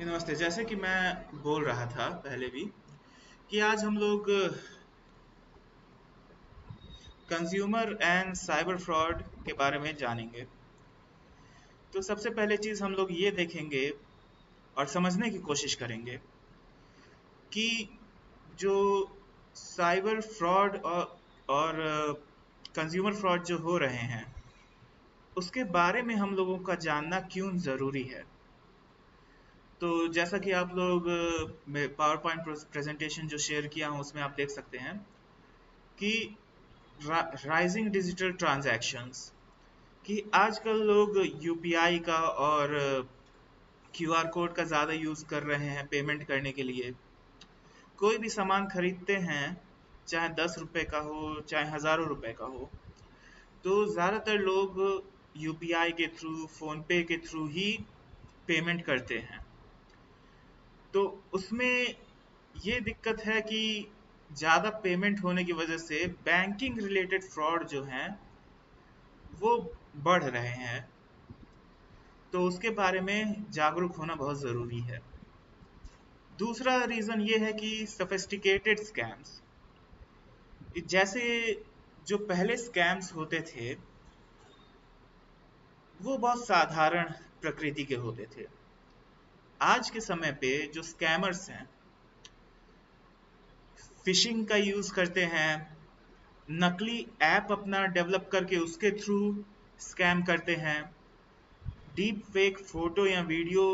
नमस्ते। जैसे कि मैं बोल रहा था पहले भी कि आज हम लोग कंज्यूमर एंड साइबर फ्रॉड के बारे में जानेंगे। तो सबसे पहले चीज़ हम लोग ये देखेंगे और समझने की कोशिश करेंगे कि जो साइबर फ्रॉड और कंज्यूमर फ्रॉड जो हो रहे हैं उसके बारे में हम लोगों का जानना क्यों ज़रूरी है। तो जैसा कि आप लोग पावर पॉइंट प्रेजेंटेशन जो शेयर किया हूँ उसमें आप देख सकते हैं कि राइजिंग डिजिटल ट्रांजैक्शंस कि आजकल लोग यूपीआई का और क्यूआर कोड का ज़्यादा यूज़ कर रहे हैं पेमेंट करने के लिए। कोई भी सामान खरीदते हैं, चाहे 10 रुपए का हो चाहे हज़ारों रुपए का हो, तो ज़्यादातर लोग यूपीआई के थ्रू फ़ोन पे के थ्रू ही पेमेंट करते हैं। तो उसमें ये दिक्कत है कि ज़्यादा पेमेंट होने की वजह से बैंकिंग रिलेटेड फ्रॉड जो हैं वो बढ़ रहे हैं। तो उसके बारे में जागरूक होना बहुत ज़रूरी है। दूसरा रीज़न ये है कि सोफिस्टिकेटेड स्कैम्स, जैसे जो पहले स्कैम्स होते थे वो बहुत साधारण प्रकृति के होते थे। आज के समय पे जो स्कैमर्स हैं फिशिंग का यूज़ करते हैं, नकली ऐप अपना डेवलप करके उसके थ्रू स्कैम करते हैं, डीप फेक फोटो या वीडियो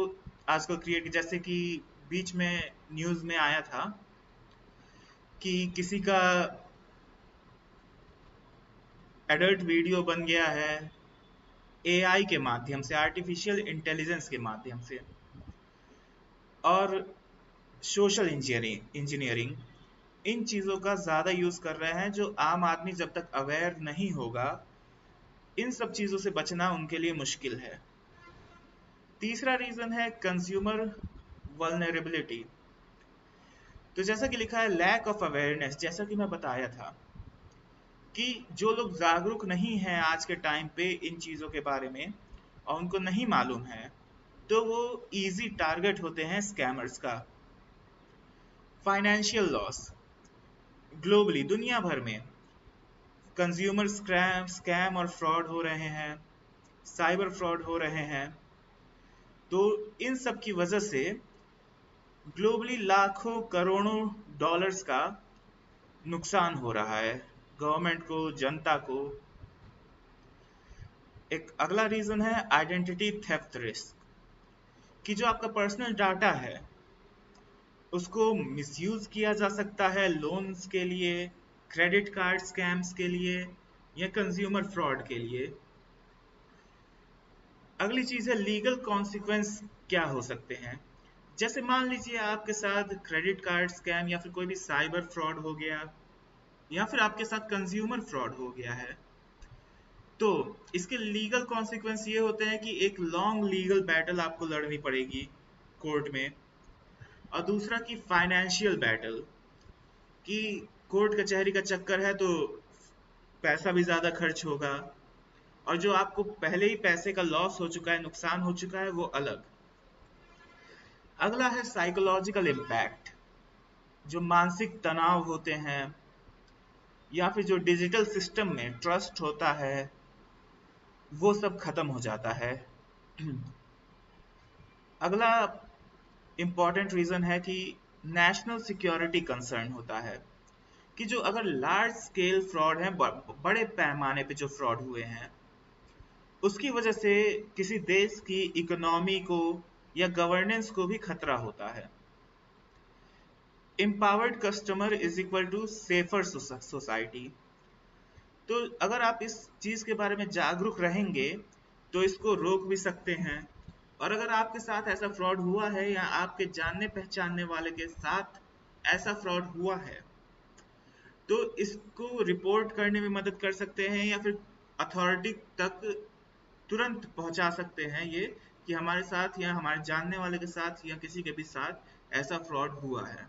आजकल क्रिएट, जैसे कि बीच में न्यूज़ में आया था कि किसी का एडल्ट वीडियो बन गया है एआई के माध्यम से, आर्टिफिशियल इंटेलिजेंस के माध्यम से। और सोशल इंजीनियरिंग इन चीज़ों का ज़्यादा यूज़ कर रहे हैं, जो आम आदमी जब तक अवेयर नहीं होगा इन सब चीज़ों से बचना उनके लिए मुश्किल है। तीसरा रीज़न है कंज्यूमर वल्नरेबिलिटी। तो जैसा कि लिखा है लैक ऑफ अवेयरनेस, जैसा कि मैं बताया था कि जो लोग जागरूक नहीं हैं आज के टाइम पे इन चीज़ों के बारे में और उनको नहीं मालूम है, तो वो इजी टारगेट होते हैं स्कैमर्स का। फाइनेंशियल लॉस, ग्लोबली दुनिया भर में कंज्यूमर स्कैम और फ्रॉड हो रहे हैं, साइबर फ्रॉड हो रहे हैं। तो इन सब की वजह से ग्लोबली लाखों करोड़ों डॉलर्स का नुकसान हो रहा है गवर्नमेंट को, जनता को। एक अगला रीजन है आइडेंटिटी थेफ्ट रिस्क, कि जो आपका पर्सनल डाटा है उसको मिसयूज किया जा सकता है लोन्स के लिए, क्रेडिट कार्ड स्कैम्स के लिए या कंज्यूमर फ्रॉड के लिए। अगली चीज है लीगल कॉन्सिक्वेंस क्या हो सकते हैं। जैसे मान लीजिए आपके साथ क्रेडिट कार्ड स्कैम या फिर कोई भी साइबर फ्रॉड हो गया या फिर आपके साथ कंज्यूमर फ्रॉड हो गया है, तो इसके लीगल कॉन्सिक्वेंस ये होते हैं कि एक लॉन्ग लीगल बैटल आपको लड़नी पड़ेगी कोर्ट में। और दूसरा कि फाइनेंशियल बैटल, कि कोर्ट कचहरी का चक्कर है तो पैसा भी ज़्यादा खर्च होगा, और जो आपको पहले ही पैसे का लॉस हो चुका है, नुकसान हो चुका है, वो अलग। अगला है साइकोलॉजिकल इम्पैक्ट, जो मानसिक तनाव होते हैं या फिर जो डिजिटल सिस्टम में ट्रस्ट होता है वो सब खत्म हो जाता है। अगला इम्पॉर्टेंट रीज़न है कि नेशनल सिक्योरिटी कंसर्न होता है, कि जो अगर लार्ज स्केल फ्रॉड है, बड़े पैमाने पे जो फ्रॉड हुए हैं उसकी वजह से किसी देश की इकोनॉमी को या गवर्नेंस को भी खतरा होता है। Empowered customer is equal to safer society. तो अगर आप इस चीज़ के बारे में जागरूक रहेंगे तो इसको रोक भी सकते हैं। और अगर आपके साथ ऐसा फ्रॉड हुआ है या आपके जानने पहचानने वाले के साथ ऐसा फ्रॉड हुआ है, तो इसको रिपोर्ट करने में मदद कर सकते हैं या फिर अथॉरिटी तक तुरंत पहुंचा सकते हैं ये, कि हमारे साथ या हमारे जानने वाले के साथ या किसी के भी साथ ऐसा फ्रॉड हुआ है।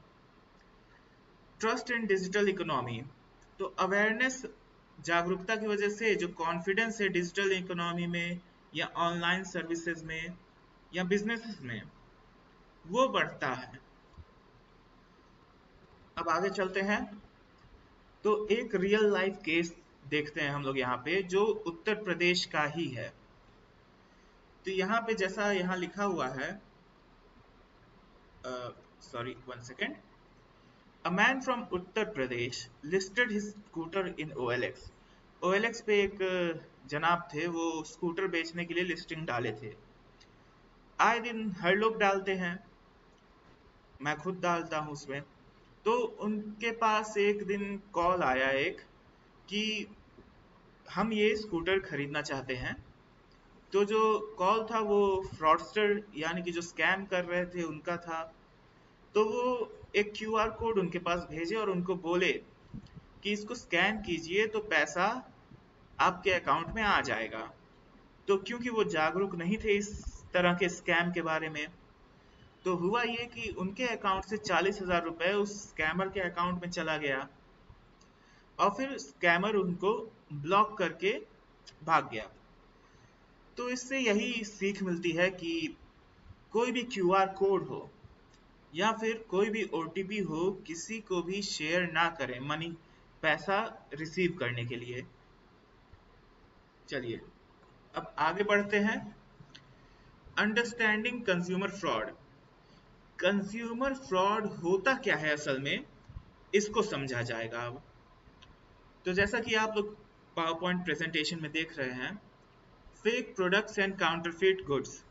ट्रस्ट इन डिजिटल इकोनॉमी, तो अवेयरनेस, जागरूकता की वजह से जो कॉन्फिडेंस है डिजिटल इकोनॉमी में या ऑनलाइन सर्विसेज में या बिजनेसेस में, वो बढ़ता है। अब आगे चलते हैं, तो एक रियल लाइफ केस देखते हैं हम लोग यहाँ पे, जो उत्तर प्रदेश का ही है। तो यहाँ पे जैसा यहाँ लिखा हुआ है, sorry one second, a man from Uttar Pradesh listed his scooter in OLX। OLX पे एक जनाब थे, वो स्कूटर बेचने के लिए लिस्टिंग डाले थे। आए दिन हर लोग डालते हैं, मैं खुद डालता हूँ उसमें। तो उनके पास एक दिन कॉल आया एक, कि हम ये स्कूटर खरीदना चाहते हैं। तो जो कॉल था वो फ्रॉडस्टर यानी कि जो स्कैम कर रहे थे उनका था। तो वो एक QR कोड उनके पास भेजे और उनको बोले कि इसको स्कैन कीजिए तो पैसा आपके अकाउंट में आ जाएगा। तो क्योंकि वो जागरूक नहीं थे इस तरह के स्कैम के बारे में, तो हुआ ये कि उनके अकाउंट से 40,000 रुपए उस स्कैमर के अकाउंट में चला गया, और फिर स्कैमर उनको ब्लॉक करके भाग गया। तो इससे यही सीख मिलती है कि कोई भी QR कोड हो या फिर कोई भी OTP हो, किसी को भी शेयर ना करें मनी, पैसा रिसीव करने के लिए। चलिए अब आगे बढ़ते हैं। Understanding consumer fraud. Consumer fraud होता क्या है असल में, इसको समझा जाएगा अब। तो जैसा कि आप लोग पावर पॉइंट प्रेजेंटेशन में देख रहे हैं, fake products and counterfeit goods,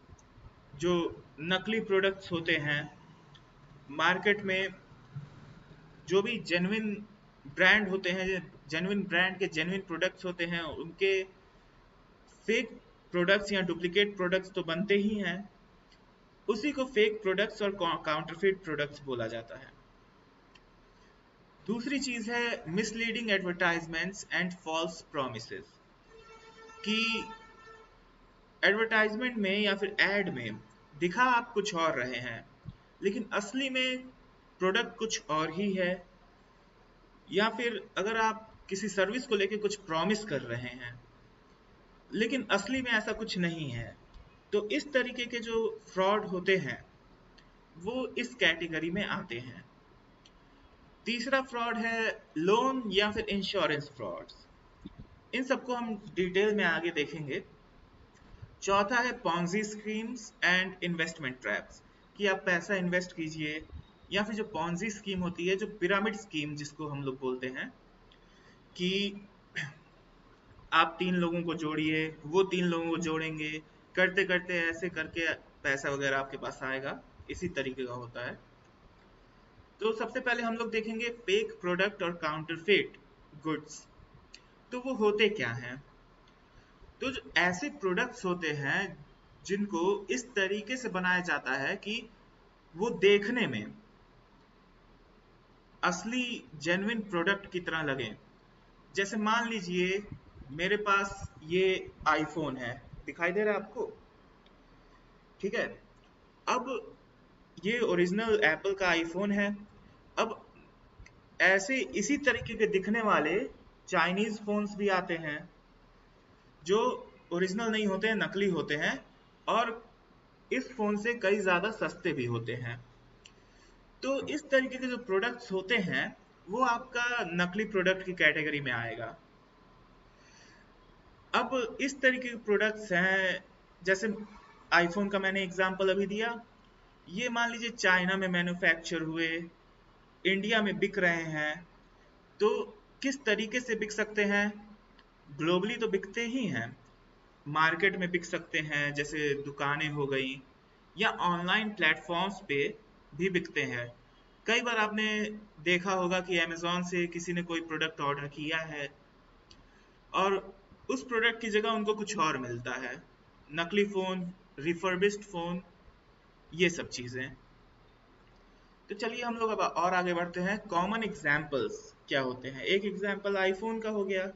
जो नकली प्रोडक्ट्स होते हैं मार्केट में, जो भी जेन्युइन ब्रांड होते हैं, जेन्युइन ब्रांड के जेन्युइन प्रोडक्ट्स होते हैं, उनके फेक प्रोडक्ट्स या डुप्लीकेट प्रोडक्ट्स तो बनते ही हैं। उसी को फेक प्रोडक्ट्स और काउंटरफिट प्रोडक्ट्स बोला जाता है। दूसरी चीज है misleading advertisements and false promises, कि एडवर्टाइजमेंट में या फिर एड में दिखा आप कुछ और रहे हैं, लेकिन असली में प्रोडक्ट कुछ और ही है। या फिर अगर आप किसी सर्विस को लेके कुछ प्रॉमिस कर रहे हैं, लेकिन असली में ऐसा कुछ नहीं है। तो इस तरीके के जो फ्रॉड होते हैं वो इस कैटेगरी में आते हैं। तीसरा फ्रॉड है लोन या फिर इंश्योरेंस फ्रॉड्स। इन सबको हम डिटेल में आगे देखेंगे। चौथा है Ponzi schemes and investment traps, कि आप पैसा इन्वेस्ट कीजिए, या फिर जो पॉन्जी स्कीम होती है, जो पिरामिड स्कीम जिसको हम लोग बोलते हैं, कि आप 3 लोगों को जोड़िए, वो 3 लोगों को जोड़ेंगे, करते करते ऐसे करके पैसा वगैरह आपके पास आएगा। इसी तरीके का होता है। तो सबसे पहले हम लोग देखेंगे फेक प्रोडक्ट और काउंटरफिट गुड्स। तो वो होते क्या हैं? तो जो ऐसे प्रोडक्ट्स होते हैं जिनको इस तरीके से बनाया जाता है कि वो देखने में असली जेन्युइन प्रोडक्ट की तरह लगे। जैसे मान लीजिए मेरे पास ये आईफोन है, दिखाई दे रहा है आपको? ठीक है। अब ये ओरिजिनल एप्पल का आईफोन है। अब ऐसे इसी तरीके के दिखने वाले चाइनीज फोन्स भी आते हैं, जो ओरिजिनल नहीं होते हैं, नकली होते हैं, और इस फोन से कई ज्यादा सस्ते भी होते हैं। तो इस तरीके के जो प्रोडक्ट्स होते हैं वो आपका नकली प्रोडक्ट की कैटेगरी में आएगा। अब इस तरीके के प्रोडक्ट्स हैं, जैसे आईफोन का मैंने एग्जांपल अभी दिया, ये मान लीजिए चाइना में मैन्युफैक्चर हुए, इंडिया में बिक रहे हैं। तो किस तरीके से बिक सकते हैं? ग्लोबली तो बिकते ही हैं, मार्केट में बिक सकते हैं, जैसे दुकानें हो गई, या ऑनलाइन प्लेटफॉर्म्स पे भी बिकते हैं। कई बार आपने देखा होगा कि अमेज़न से किसी ने कोई प्रोडक्ट ऑर्डर किया है और उस प्रोडक्ट की जगह उनको कुछ और मिलता है, नकली फ़ोन, रिफर्बिश्ड फ़ोन, ये सब चीज़ें। तो चलिए हम लोग अब और आगे बढ़ते हैं। कॉमन एग्जाम्पल्स क्या होते हैं? एक एग्जाम्पल आईफोन का हो गया।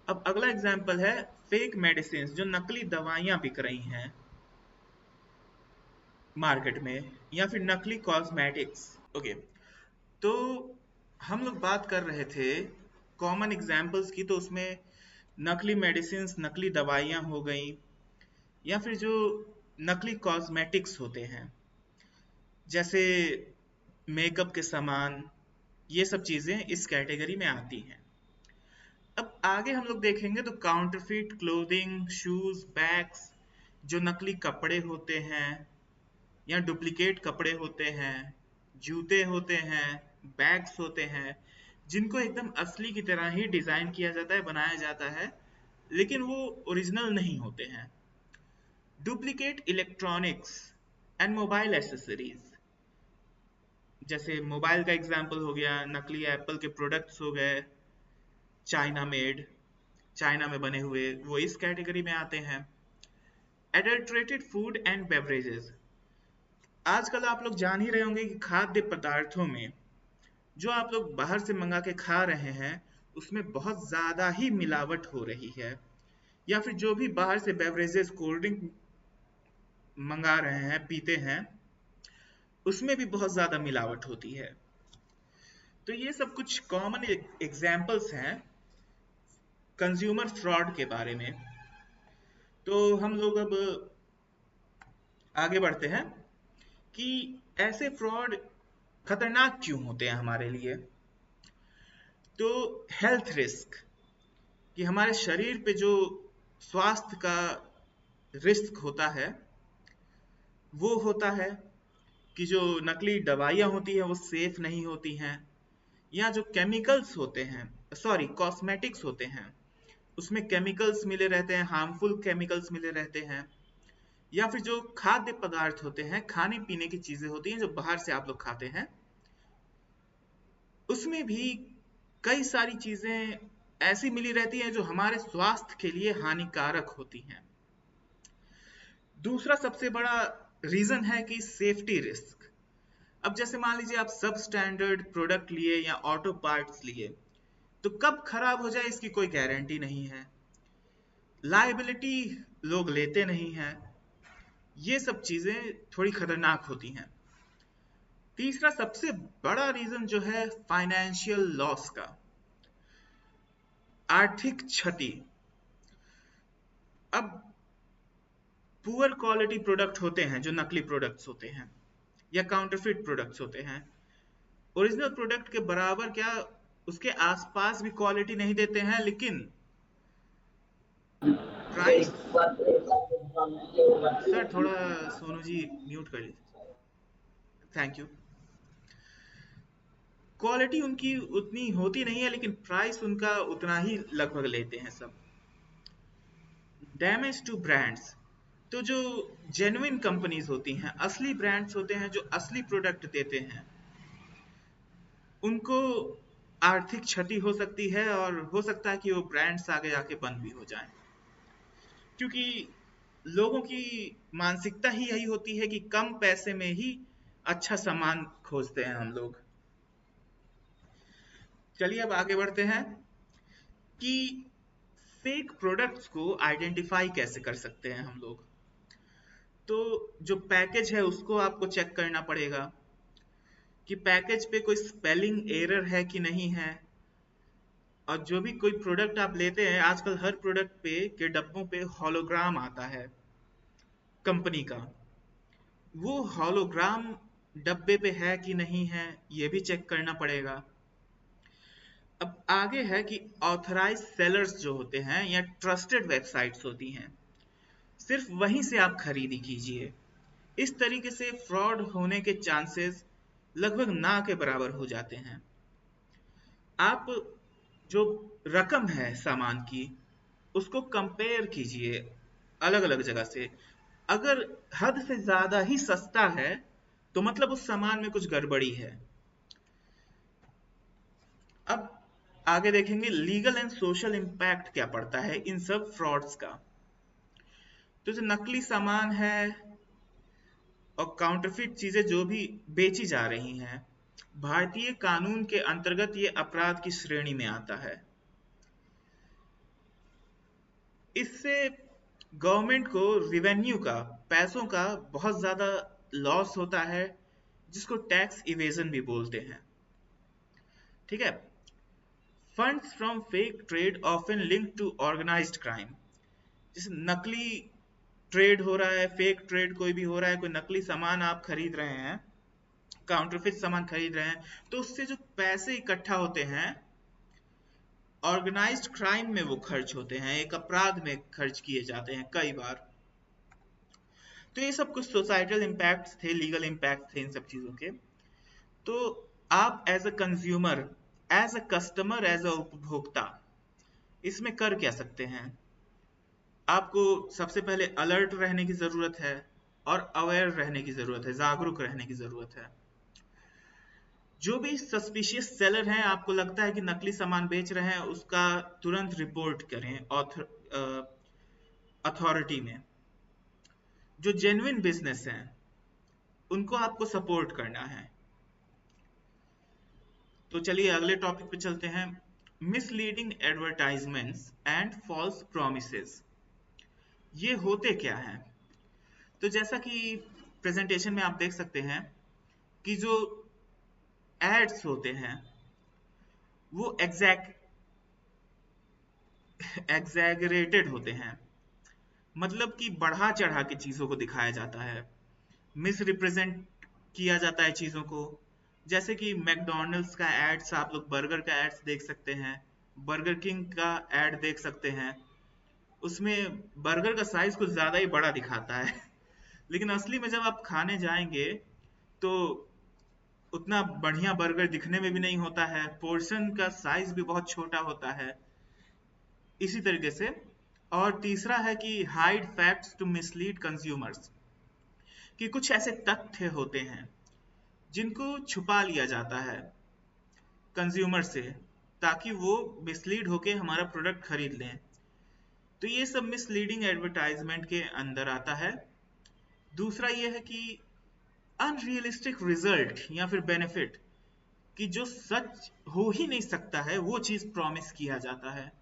अब अगला एग्जाम्पल है फेक मेडिसिन, जो नकली दवाइयाँ बिक रही हैं मार्केट में, या फिर नकली कॉस्मेटिक्स। ओके, तो हम लोग बात कर रहे थे कॉमन एग्जाम्पल्स की, तो उसमें नकली मेडिसिन, नकली दवाइयाँ हो गई, या फिर जो नकली कॉस्मेटिक्स होते हैं। जैसे मेकअप के सामान, ये सब चीज़ें इस कैटेगरी में आती हैं। अब आगे हम लोग देखेंगे तो काउंटरफिट क्लोथिंग, शूज, बैग्स, जो नकली कपड़े होते हैं या डुप्लीकेट कपड़े होते हैं, जूते होते हैं, बैग्स होते हैं, जिनको एकदम असली की तरह ही डिजाइन किया जाता है, बनाया जाता है, लेकिन वो ओरिजिनल नहीं होते हैं। Duplicate electronics and mobile accessories, जैसे मोबाइल का एग्जांपल हो गया, नकली एप्पल के प्रोडक्ट्स हो गए, चाइना मेड, चाइना में बने हुए, वो इस कैटेगरी में आते हैं। एडल्ट्रेटेड फूड एंड बेवरेजेस, आजकल आप लोग जान ही रहे होंगे कि खाद्य पदार्थों में जो आप लोग बाहर से मंगा के खा रहे हैं उसमें बहुत ज़्यादा ही मिलावट हो रही है, या फिर जो भी बाहर से बेवरेजेस, कोल्ड ड्रिंक मंगा रहे हैं, पीते हैं, उसमें भी बहुत ज़्यादा मिलावट होती है। तो ये सब कुछ कॉमन एग्जाम्पल्स हैं कंज्यूमर फ्रॉड के बारे में। तो हम लोग अब आगे बढ़ते हैं कि ऐसे फ्रॉड खतरनाक क्यों होते हैं हमारे लिए। तो हेल्थ रिस्क, कि हमारे शरीर पे जो स्वास्थ्य का रिस्क होता है वो होता है कि जो नकली दवाइयाँ होती हैं वो सेफ नहीं होती हैं, या जो केमिकल्स होते हैं, सॉरी कॉस्मेटिक्स होते हैं, उसमें केमिकल्स मिले रहते हैं, हार्मफुल केमिकल्स मिले रहते हैं, या फिर जो खाद्य पदार्थ होते हैं, खाने पीने की चीजें होती हैं जो बाहर से आप लोग खाते हैं, उसमें भी कई सारी चीजें ऐसी मिली रहती हैं जो हमारे स्वास्थ्य के लिए हानिकारक होती हैं। दूसरा सबसे बड़ा रीजन है कि सेफ्टी रिस्क। अब जैसे मान लीजिए आप सब स्टैंडर्ड प्रोडक्ट लिए या ऑटो पार्ट्स लिए, तो कब खराब हो जाए इसकी कोई गारंटी नहीं है, लायबिलिटी लोग लेते नहीं हैं, ये सब चीजें थोड़ी खतरनाक होती हैं। तीसरा सबसे बड़ा रीजन जो है फाइनेंशियल लॉस का, आर्थिक क्षति। अब पुअर क्वालिटी प्रोडक्ट होते हैं जो नकली प्रोडक्ट्स होते हैं या काउंटरफिट प्रोडक्ट्स होते हैं, ओरिजिनल प्रोडक्ट के बराबर क्या उसके आसपास भी क्वालिटी नहीं देते हैं, लेकिन प्राइस। सर थोड़ा सोनू जी म्यूट कर लीजिए, थैंक यू। क्वालिटी उनकी उतनी होती नहीं है, लेकिन प्राइस उनका उतना ही लगभग लेते हैं सब। डैमेज टू ब्रांड्स, तो जो जेन्युइन कंपनीज होती हैं, असली ब्रांड्स होते हैं जो असली प्रोडक्ट देते हैं, उनको आर्थिक क्षति हो सकती है, और हो सकता है कि वो ब्रांड्स आगे जाके बंद भी हो जाएं, क्योंकि लोगों की मानसिकता ही यही होती है कि कम पैसे में ही अच्छा सामान खोजते हैं हम लोग। चलिए अब आगे बढ़ते हैं कि फेक प्रोडक्ट्स को आइडेंटिफाई कैसे कर सकते हैं हम लोग। तो जो पैकेज है उसको आपको चेक करना पड़ेगा कि पैकेज पे कोई स्पेलिंग एरर है कि नहीं है। और जो भी कोई प्रोडक्ट आप लेते हैं, आजकल हर प्रोडक्ट पे के डब्बों पे हॉलोग्राम आता है कंपनी का, वो हॉलोग्राम डब्बे पे है कि नहीं है ये भी चेक करना पड़ेगा। अब आगे है कि ऑथराइज सेलर्स जो होते हैं या ट्रस्टेड वेबसाइट्स होती हैं, सिर्फ वहीं से आप खरीदी कीजिए। इस तरीके से फ्रॉड होने के चांसेस लगभग ना के बराबर हो जाते हैं। आप जो रकम है सामान की उसको कंपेयर कीजिए अलग अलग जगह से। अगर हद से ज्यादा ही सस्ता है तो मतलब उस सामान में कुछ गड़बड़ी है। अब आगे देखेंगे लीगल एंड सोशल इम्पैक्ट क्या पड़ता है इन सब फ्रॉड्स का। तो जो नकली सामान है और काउंटरफिट चीजें जो भी बेची जा रही हैं, भारतीय कानून के अंतर्गत ये अपराध की श्रेणी में आता है। इससे गवर्नमेंट को रिवेन्यू का, पैसों का बहुत ज्यादा लॉस होता है, जिसको टैक्स इवेजन भी बोलते हैं। ठीक है। Funds from fake trade often link to organised crime, जैसे नकली ट्रेड हो रहा है, फेक ट्रेड कोई भी हो रहा है, कोई नकली सामान आप खरीद रहे हैं, काउंटरफिट सामान खरीद रहे हैं, तो उससे जो पैसे इकट्ठा होते हैं ऑर्गेनाइज्ड क्राइम में वो खर्च होते हैं, एक अपराध में खर्च किए जाते हैं कई बार। तो ये सब कुछ सोसाइटल इम्पैक्ट्स थे, लीगल इम्पैक्ट थे इन सब चीजों के। तो आप as a consumer, as a customer, as a उपभोक्ता इसमें कर क्या सकते हैं? आपको सबसे पहले अलर्ट रहने की जरूरत है और अवेयर रहने की जरूरत है, जागरूक रहने की जरूरत है। जो भी सस्पिशियस सेलर हैं, आपको लगता है कि नकली सामान बेच रहे हैं, उसका तुरंत रिपोर्ट करें अथॉरिटी में। जो जेन्युइन बिजनेस हैं उनको आपको सपोर्ट करना है। तो चलिए अगले टॉपिक पे चलते हैं, misleading advertisements and false promises. ये होते क्या हैं? तो जैसा कि प्रेजेंटेशन में आप देख सकते हैं कि जो एड्स होते हैं वो एग्जैगरेटेड होते हैं, मतलब कि बढ़ा चढ़ा के चीजों को दिखाया जाता है, मिस रिप्रेजेंट किया जाता है चीजों को। जैसे कि मैकडोनल्ड्स का एड्स, आप लोग बर्गर का एड्स देख सकते हैं, बर्गर किंग का एड देख सकते हैं, उसमें बर्गर का साइज कुछ ज्यादा ही बड़ा दिखाता है लेकिन असली में जब आप खाने जाएंगे तो उतना बढ़िया बर्गर दिखने में भी नहीं होता है, पोर्शन का साइज भी बहुत छोटा होता है, इसी तरीके से। और तीसरा है कि hide facts to mislead consumers, कि कुछ ऐसे तथ्य होते हैं जिनको छुपा लिया जाता है कंज्यूमर से, ताकि वो मिसलीड होके हमारा प्रोडक्ट खरीद लें। तो ये सब मिसलीडिंग एडवर्टाइजमेंट के अंदर आता है। दूसरा ये है कि अनरियलिस्टिक रिजल्ट या फिर बेनिफिट, कि जो सच हो ही नहीं सकता है वो चीज प्रॉमिस किया जाता है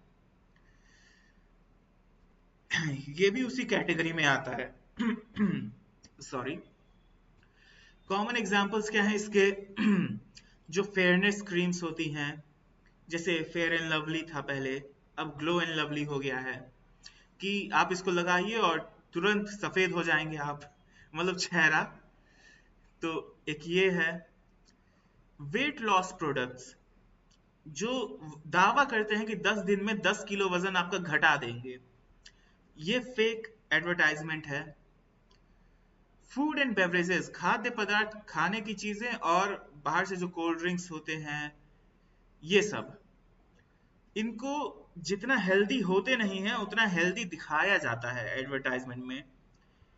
ये भी उसी कैटेगरी में आता है सॉरी। कॉमन एग्जांपल्स क्या हैं इसके? जो फेयरनेस क्रीम्स होती हैं, जैसे फेयर एंड लवली था पहले, अब ग्लो एंड लवली हो गया है, कि आप इसको लगाइए और तुरंत सफेद हो जाएंगे आप, मतलब चेहरा। तो एक ये है। वेट लॉस प्रोडक्ट्स जो दावा करते हैं कि 10 दिन में 10 किलो वजन आपका घटा देंगे, ये फेक एडवर्टाइजमेंट है। फूड एंड बेवरेजेस, खाद्य पदार्थ, खाने की चीजें और बाहर से जो कोल्ड ड्रिंक्स होते हैं, ये सब, इनको जितना हेल्दी होते नहीं है उतना हेल्दी दिखाया जाता है एडवर्टाइजमेंट में,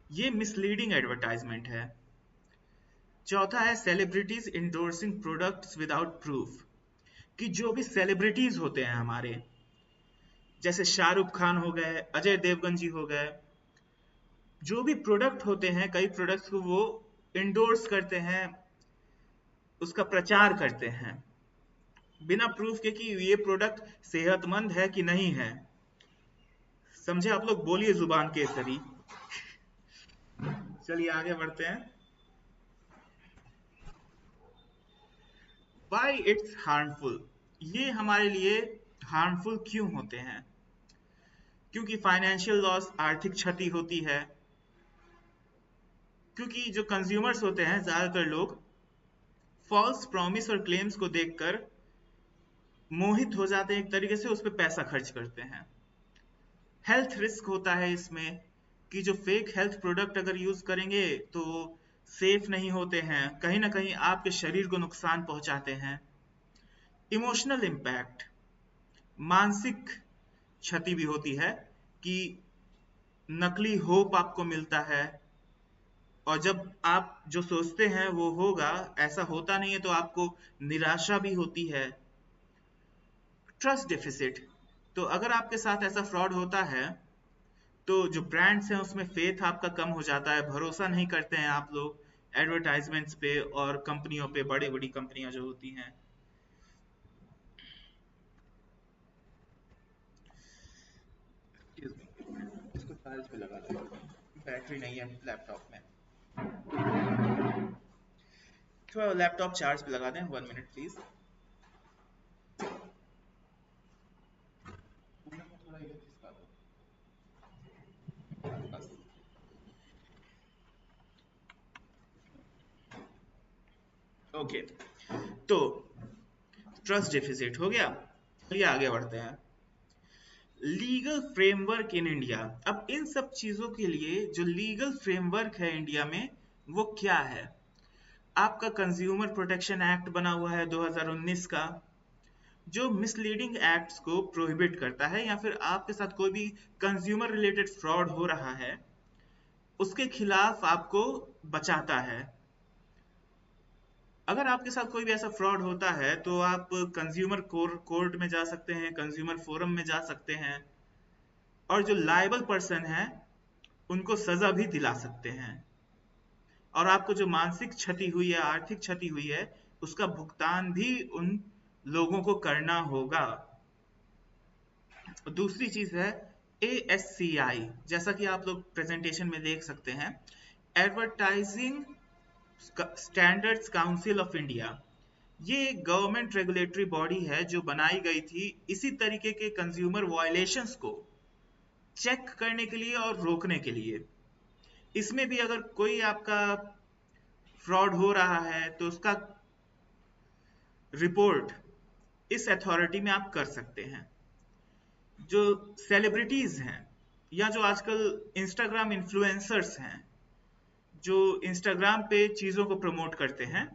ये मिसलीडिंग एडवर्टाइजमेंट है। चौथा है celebrities endorsing products without proof, कि जो भी सेलिब्रिटीज होते हैं हमारे, जैसे शाहरुख खान हो गए, अजय देवगन जी हो गए, जो भी प्रोडक्ट होते हैं, कई प्रोडक्ट्स को वो इंडोर्स करते हैं, उसका प्रचार करते हैं बिना प्रूफ के कि ये प्रोडक्ट सेहतमंद है कि नहीं है। समझे आप लोग? बोलिए जुबान केसरी। चलिए आगे बढ़ते हैं। वाई इट्स हार्मफुल, ये हमारे लिए हार्मफुल क्यों होते हैं? क्योंकि फाइनेंशियल लॉस, आर्थिक क्षति होती है। क्योंकि जो कंज्यूमर्स होते हैं, ज्यादातर लोग फॉल्स प्रॉमिस और क्लेम्स को देखकर मोहित हो जाते हैं, एक तरीके से उस पर पैसा खर्च करते हैं। हेल्थ रिस्क होता है इसमें, कि जो फेक हेल्थ प्रोडक्ट अगर यूज करेंगे तो सेफ नहीं होते हैं, कहीं ना कहीं आपके शरीर को नुकसान पहुंचाते हैं। इमोशनल इम्पैक्ट, मानसिक क्षति भी होती है, कि नकली होप आपको मिलता है, और जब आप जो सोचते हैं वो होगा, ऐसा होता नहीं है, तो आपको निराशा भी होती है। ट्रस्ट डेफिसिट, तो अगर आपके साथ ऐसा फ्रॉड होता है तो जो ब्रांड्स हैं उसमें फेथ आपका कम हो जाता है, भरोसा नहीं करते हैं आप लोग एडवर्टाइजमेंट्स पे और कंपनियों पे, बड़ी बड़ी कंपनियां जो होती हैं। इसको चार्ज पे लगा दो, बैटरी नहीं है लैपटॉप में। थोड़ा लैपटॉप चार्ज पे लगा दें, 1 मिनट प्लीज। थोड़ा इधर खिसका दो बस। ओके, तो ट्रस्ट डेफिसिट हो गया। चलिए आगे बढ़ते हैं। Legal framework in India. अब इन सब चीजों के लिए जो लीगल फ्रेमवर्क है इंडिया में वो क्या है? आपका कंज्यूमर प्रोटेक्शन एक्ट बना हुआ है 2019 का, जो मिसलीडिंग एक्ट्स को प्रोहिबिट करता है, या फिर आपके साथ कोई भी कंज्यूमर रिलेटेड फ्रॉड हो रहा है उसके खिलाफ आपको बचाता है। अगर आपके साथ कोई भी ऐसा फ्रॉड होता है तो आप कंज्यूमर कोर्ट में जा सकते हैं, कंज्यूमर फोरम में जा सकते हैं, और जो लायबल पर्सन है उनको सजा भी दिला सकते हैं, और आपको जो मानसिक क्षति हुई है, आर्थिक क्षति हुई है, उसका भुगतान भी उन लोगों को करना होगा। दूसरी चीज है ASCI, जैसा कि आप लोग प्रेजेंटेशन में देख सकते हैं, advertising standards council of India. ये एक गवर्नमेंट रेगुलेटरी बॉडी है जो बनाई गई थी इसी तरीके के कंज्यूमर वायलेशंस को चेक करने के लिए और रोकने के लिए। इसमें भी अगर कोई आपका फ्रॉड हो रहा है तो उसका रिपोर्ट इस अथॉरिटी में आप कर सकते हैं। जो सेलिब्रिटीज हैं या जो आजकल इंस्टाग्राम इन्फ्लुएंसर्स हैं जो इंस्टाग्राम पे चीजों को प्रमोट करते हैं,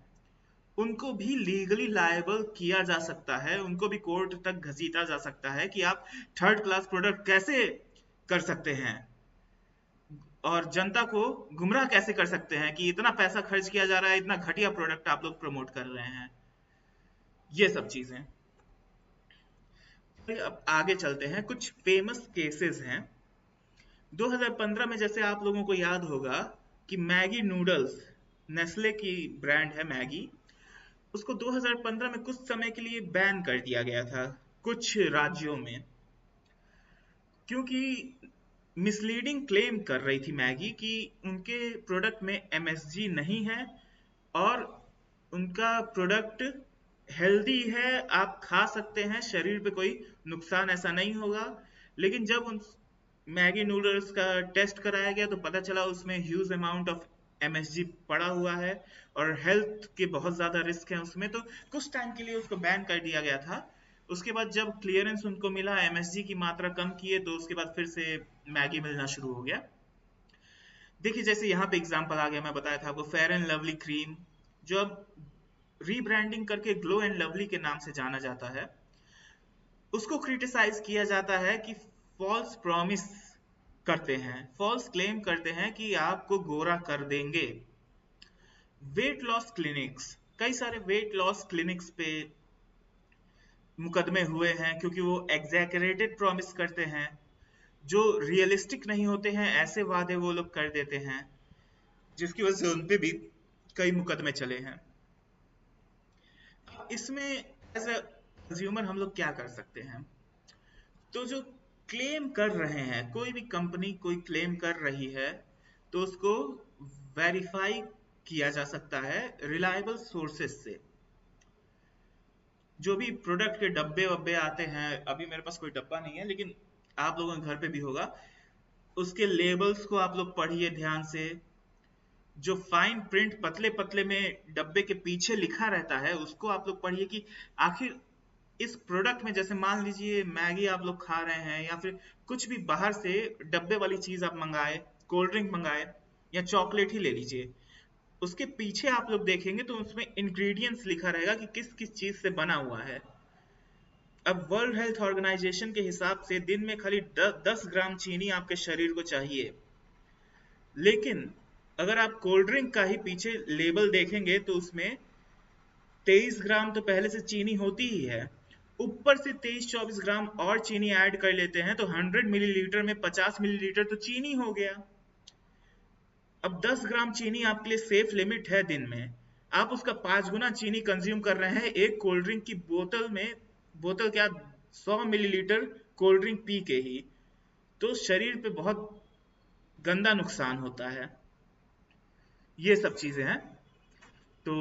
उनको भी लीगली लायबल किया जा सकता है, उनको भी कोर्ट तक घसीटा जा सकता है कि आप थर्ड क्लास प्रोडक्ट कैसे कर सकते हैं और जनता को गुमराह कैसे कर सकते हैं कि इतना पैसा खर्च किया जा रहा है, इतना घटिया प्रोडक्ट आप लोग प्रमोट कर रहे हैं। ये सब चीजें। अब आगे चलते हैं, कुछ फेमस केसेस हैं 2015 में। जैसे आप लोगों को याद होगा कि मैगी नूडल्स, नेस्ले की ब्रांड है मैगी, उसको 2015 में कुछ समय के लिए बैन कर दिया गया था कुछ राज्यों में, क्योंकि मिसलीडिंग क्लेम कर रही थी मैगी कि उनके प्रोडक्ट में MSG नहीं है और उनका प्रोडक्ट हेल्दी है, आप खा सकते हैं, शरीर पे कोई नुकसान ऐसा नहीं होगा। लेकिन जब उन मैगी नूडल्स का टेस्ट कराया गया तो पता चला उसमें ह्यूज अमाउंट ऑफ MSG पड़ा हुआ है और हेल्थ के बहुत ज्यादा रिस्क है उसमें, तो कुछ टाइम के लिए उसको बैन कर दिया गया था। उसके बाद जब क्लियरेंस उनको मिला, MSG की मात्रा कम किए, तो उसके बाद फिर से मैगी मिलना शुरू हो गया। देखिए जैसे यहाँ पे एग्जांपल आ गया, मैं बताया था आपको फेयर एंड लवली क्रीम, जो अब रीब्रांडिंग करके ग्लो एंड लवली के नाम से जाना जाता है, उसको क्रिटिसाइज किया जाता है कि फॉल्स प्रॉमिस करते हैं, फॉल्स क्लेम करते हैं कि आपको गोरा कर देंगे। वेट लॉस क्लिनिक्स, कई सारे वेट लॉस क्लिनिक्स पे मुकदमे हुए हैं क्योंकि वो एग्जैगरेटेड प्रॉमिस करते हैं, जो रियलिस्टिक नहीं होते हैं, ऐसे वादे वो लोग कर देते हैं जिसकी वजह से उन पे भी कई मुकदमे चले हैं। इसमें एज अ कंज्यूमर हम लोग क्या कर सकते हैं? तो जो क्लेम कर रहे हैं, कोई भी कंपनी कोई क्लेम कर रही है तो उसको वेरीफाई किया जा सकता है रिलायबल सोर्सेस से। जो भी प्रोडक्ट के डब्बे वब्बे आते हैं, अभी मेरे पास कोई डब्बा नहीं है लेकिन आप लोगों के घर पे भी होगा, उसके लेबल्स को आप लोग पढ़िए ध्यान से। जो फाइन प्रिंट पतले पतले में डब्बे के पीछे लिखा रहता है उसको आप लोग पढ़िए कि आखिर इस प्रोडक्ट में, जैसे मान लीजिए मैगी आप लोग खा रहे हैं या फिर कुछ भी बाहर से डब्बे वाली चीज आप मंगाए, कोल्ड ड्रिंक मंगाए या चॉकलेट ही ले लीजिए, उसके पीछे आप लोग देखेंगे तो उसमें इंग्रेडिएंट्स लिखा रहेगा कि किस किस चीज से बना हुआ है। अब वर्ल्ड हेल्थ ऑर्गेनाइजेशन के हिसाब से दिन में खाली 10 ग्राम चीनी आपके शरीर को चाहिए, लेकिन अगर आप कोल्ड ड्रिंक का ही पीछे लेबल देखेंगे तो उसमें 23 ग्राम तो पहले से चीनी होती ही है, ऊपर से 23-24 ग्राम और चीनी ऐड कर लेते हैं तो 100 मिलीलीटर में 50 मिलीलीटर तो चीनी हो गया। अब 10 ग्राम चीनी आपके लिए सेफ लिमिट है दिन में, आप उसका 5 गुना चीनी कंज्यूम कर रहे हैं एक कोल्ड ड्रिंक की बोतल में, बोतल क्या 100 मिलीलीटर कोल्ड ड्रिंक पी के ही, तो शरीर पे बहुत गंदा नुकसान होता है। ये सब चीजें हैं। तो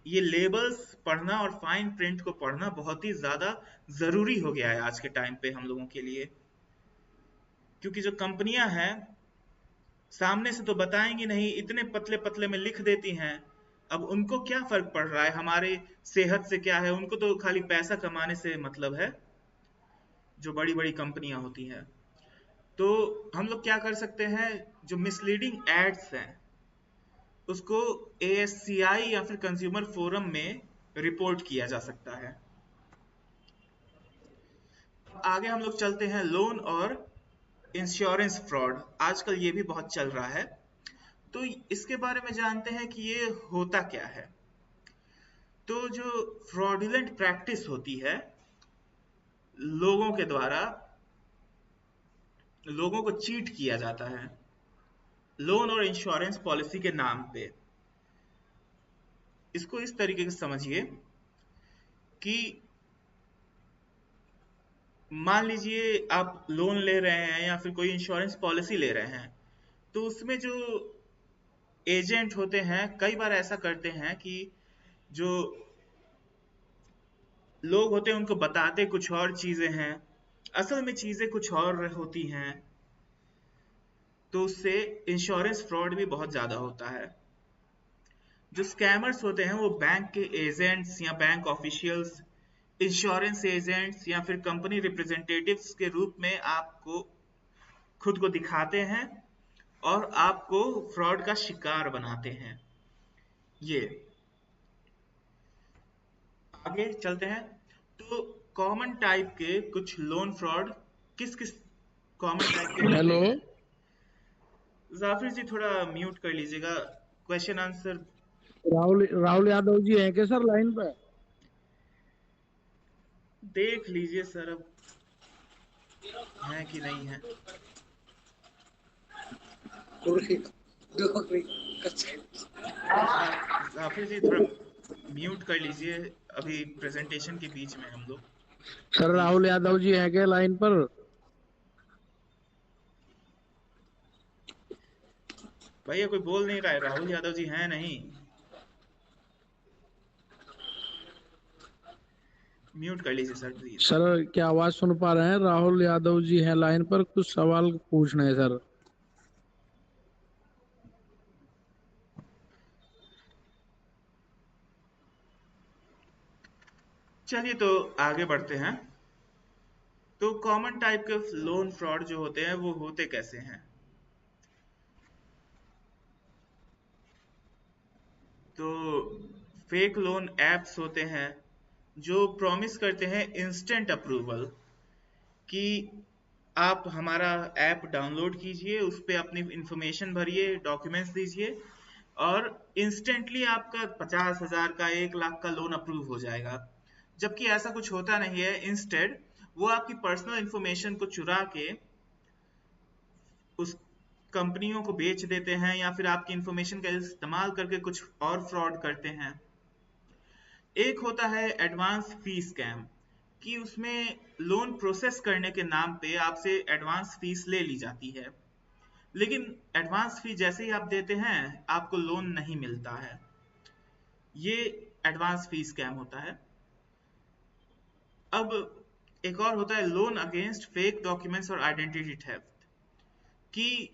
ये लेबल्स पढ़ना और फाइन प्रिंट को पढ़ना बहुत ही ज्यादा जरूरी हो गया है आज के टाइम पे हम लोगों के लिए, क्योंकि जो कंपनियां हैं सामने से तो बताएंगी नहीं, इतने पतले पतले में लिख देती हैं अब उनको क्या फर्क पड़ रहा है हमारे सेहत से, क्या है, उनको तो खाली पैसा कमाने से मतलब है, जो बड़ी बड़ी कंपनियां होती हैं। तो हम लोग क्या कर सकते हैं, जो मिसलीडिंग एड्स हैं उसको ASCI या फिर कंज्यूमर फोरम में रिपोर्ट किया जा सकता है। आगे हम लोग चलते हैं, लोन और इंश्योरेंस फ्रॉड, आजकल ये भी बहुत चल रहा है। तो इसके बारे में जानते हैं कि ये होता क्या है। तो जो फ्रॉडुलेंट प्रैक्टिस होती है लोगों के द्वारा, लोगों को चीट किया जाता है लोन और इंश्योरेंस पॉलिसी के नाम पे। इसको इस तरीके से समझिए कि मान लीजिए आप लोन ले रहे हैं या फिर कोई इंश्योरेंस पॉलिसी ले रहे हैं, तो उसमें जो एजेंट होते हैं कई बार ऐसा करते हैं कि जो लोग होते हैं उनको बताते कुछ और चीजें हैं, असल में चीजें कुछ और होती हैं। तो उससे इंश्योरेंस फ्रॉड भी बहुत ज्यादा होता है। जो स्कैमर्स होते हैं वो बैंक के एजेंट्स या बैंक ऑफिशियल्स, इंश्योरेंस एजेंट्स या फिर कंपनी रिप्रेजेंटेटिव्स के रूप में आपको खुद को दिखाते हैं और आपको फ्रॉड का शिकार बनाते हैं। ये आगे चलते हैं। तो कॉमन टाइप के कुछ लोन फ्रॉड किस किस कॉमन टाइप के होते हेलो। हैं। जाफिर जी थोड़ा म्यूट कर लीजिएगा, क्वेश्चन आंसर राहुल राहुल यादव जी हैं क्या सर लाइन पे? देख लीजिए सर, अब है कि नहीं है। जाफिर जी थोड़ा म्यूट कर लीजिए, अभी प्रेजेंटेशन के बीच में हम लोग, सर प्लीज। राहुल यादव जी हैं क्या लाइन पर? भैया कोई बोल नहीं रहा है, राहुल यादव जी हैं नहीं, म्यूट कर लीजिए सर प्लीज। सर क्या आवाज सुन पा रहे हैं? राहुल यादव जी हैं लाइन पर, कुछ सवाल पूछने हैं सर। चलिए तो आगे बढ़ते हैं। तो कॉमन टाइप के लोन फ्रॉड जो होते हैं वो होते कैसे हैं। तो फेक लोन एप्स होते हैं जो प्रॉमिस करते हैं इंस्टेंट अप्रूवल, कि आप हमारा ऐप डाउनलोड कीजिए, उस पर अपनी इंफॉर्मेशन भरिए, डॉक्यूमेंट्स दीजिए और इंस्टेंटली आपका 50,000 का 1 लाख का लोन अप्रूव हो जाएगा। जबकि ऐसा कुछ होता नहीं है। इंस्टेड वो आपकी पर्सनल इंफॉर्मेशन को चुरा के उस कंपनियों को बेच देते हैं या फिर आपकी इंफॉर्मेशन का इस्तेमाल करके कुछ और फ्रॉड करते हैं। एक होता है एडवांस फी स्कैम, कि उसमें लोन प्रोसेस करने के नाम पे आपसे एडवांस फीस ले ली जाती है, लेकिन एडवांस फी जैसे ही आप देते हैं आपको लोन नहीं मिलता है। ये एडवांस फी स्कैम होता है। अब एक और होता है लोन अगेंस्ट फेक डॉक्यूमेंट्स और आइडेंटिटी थेफ्ट, कि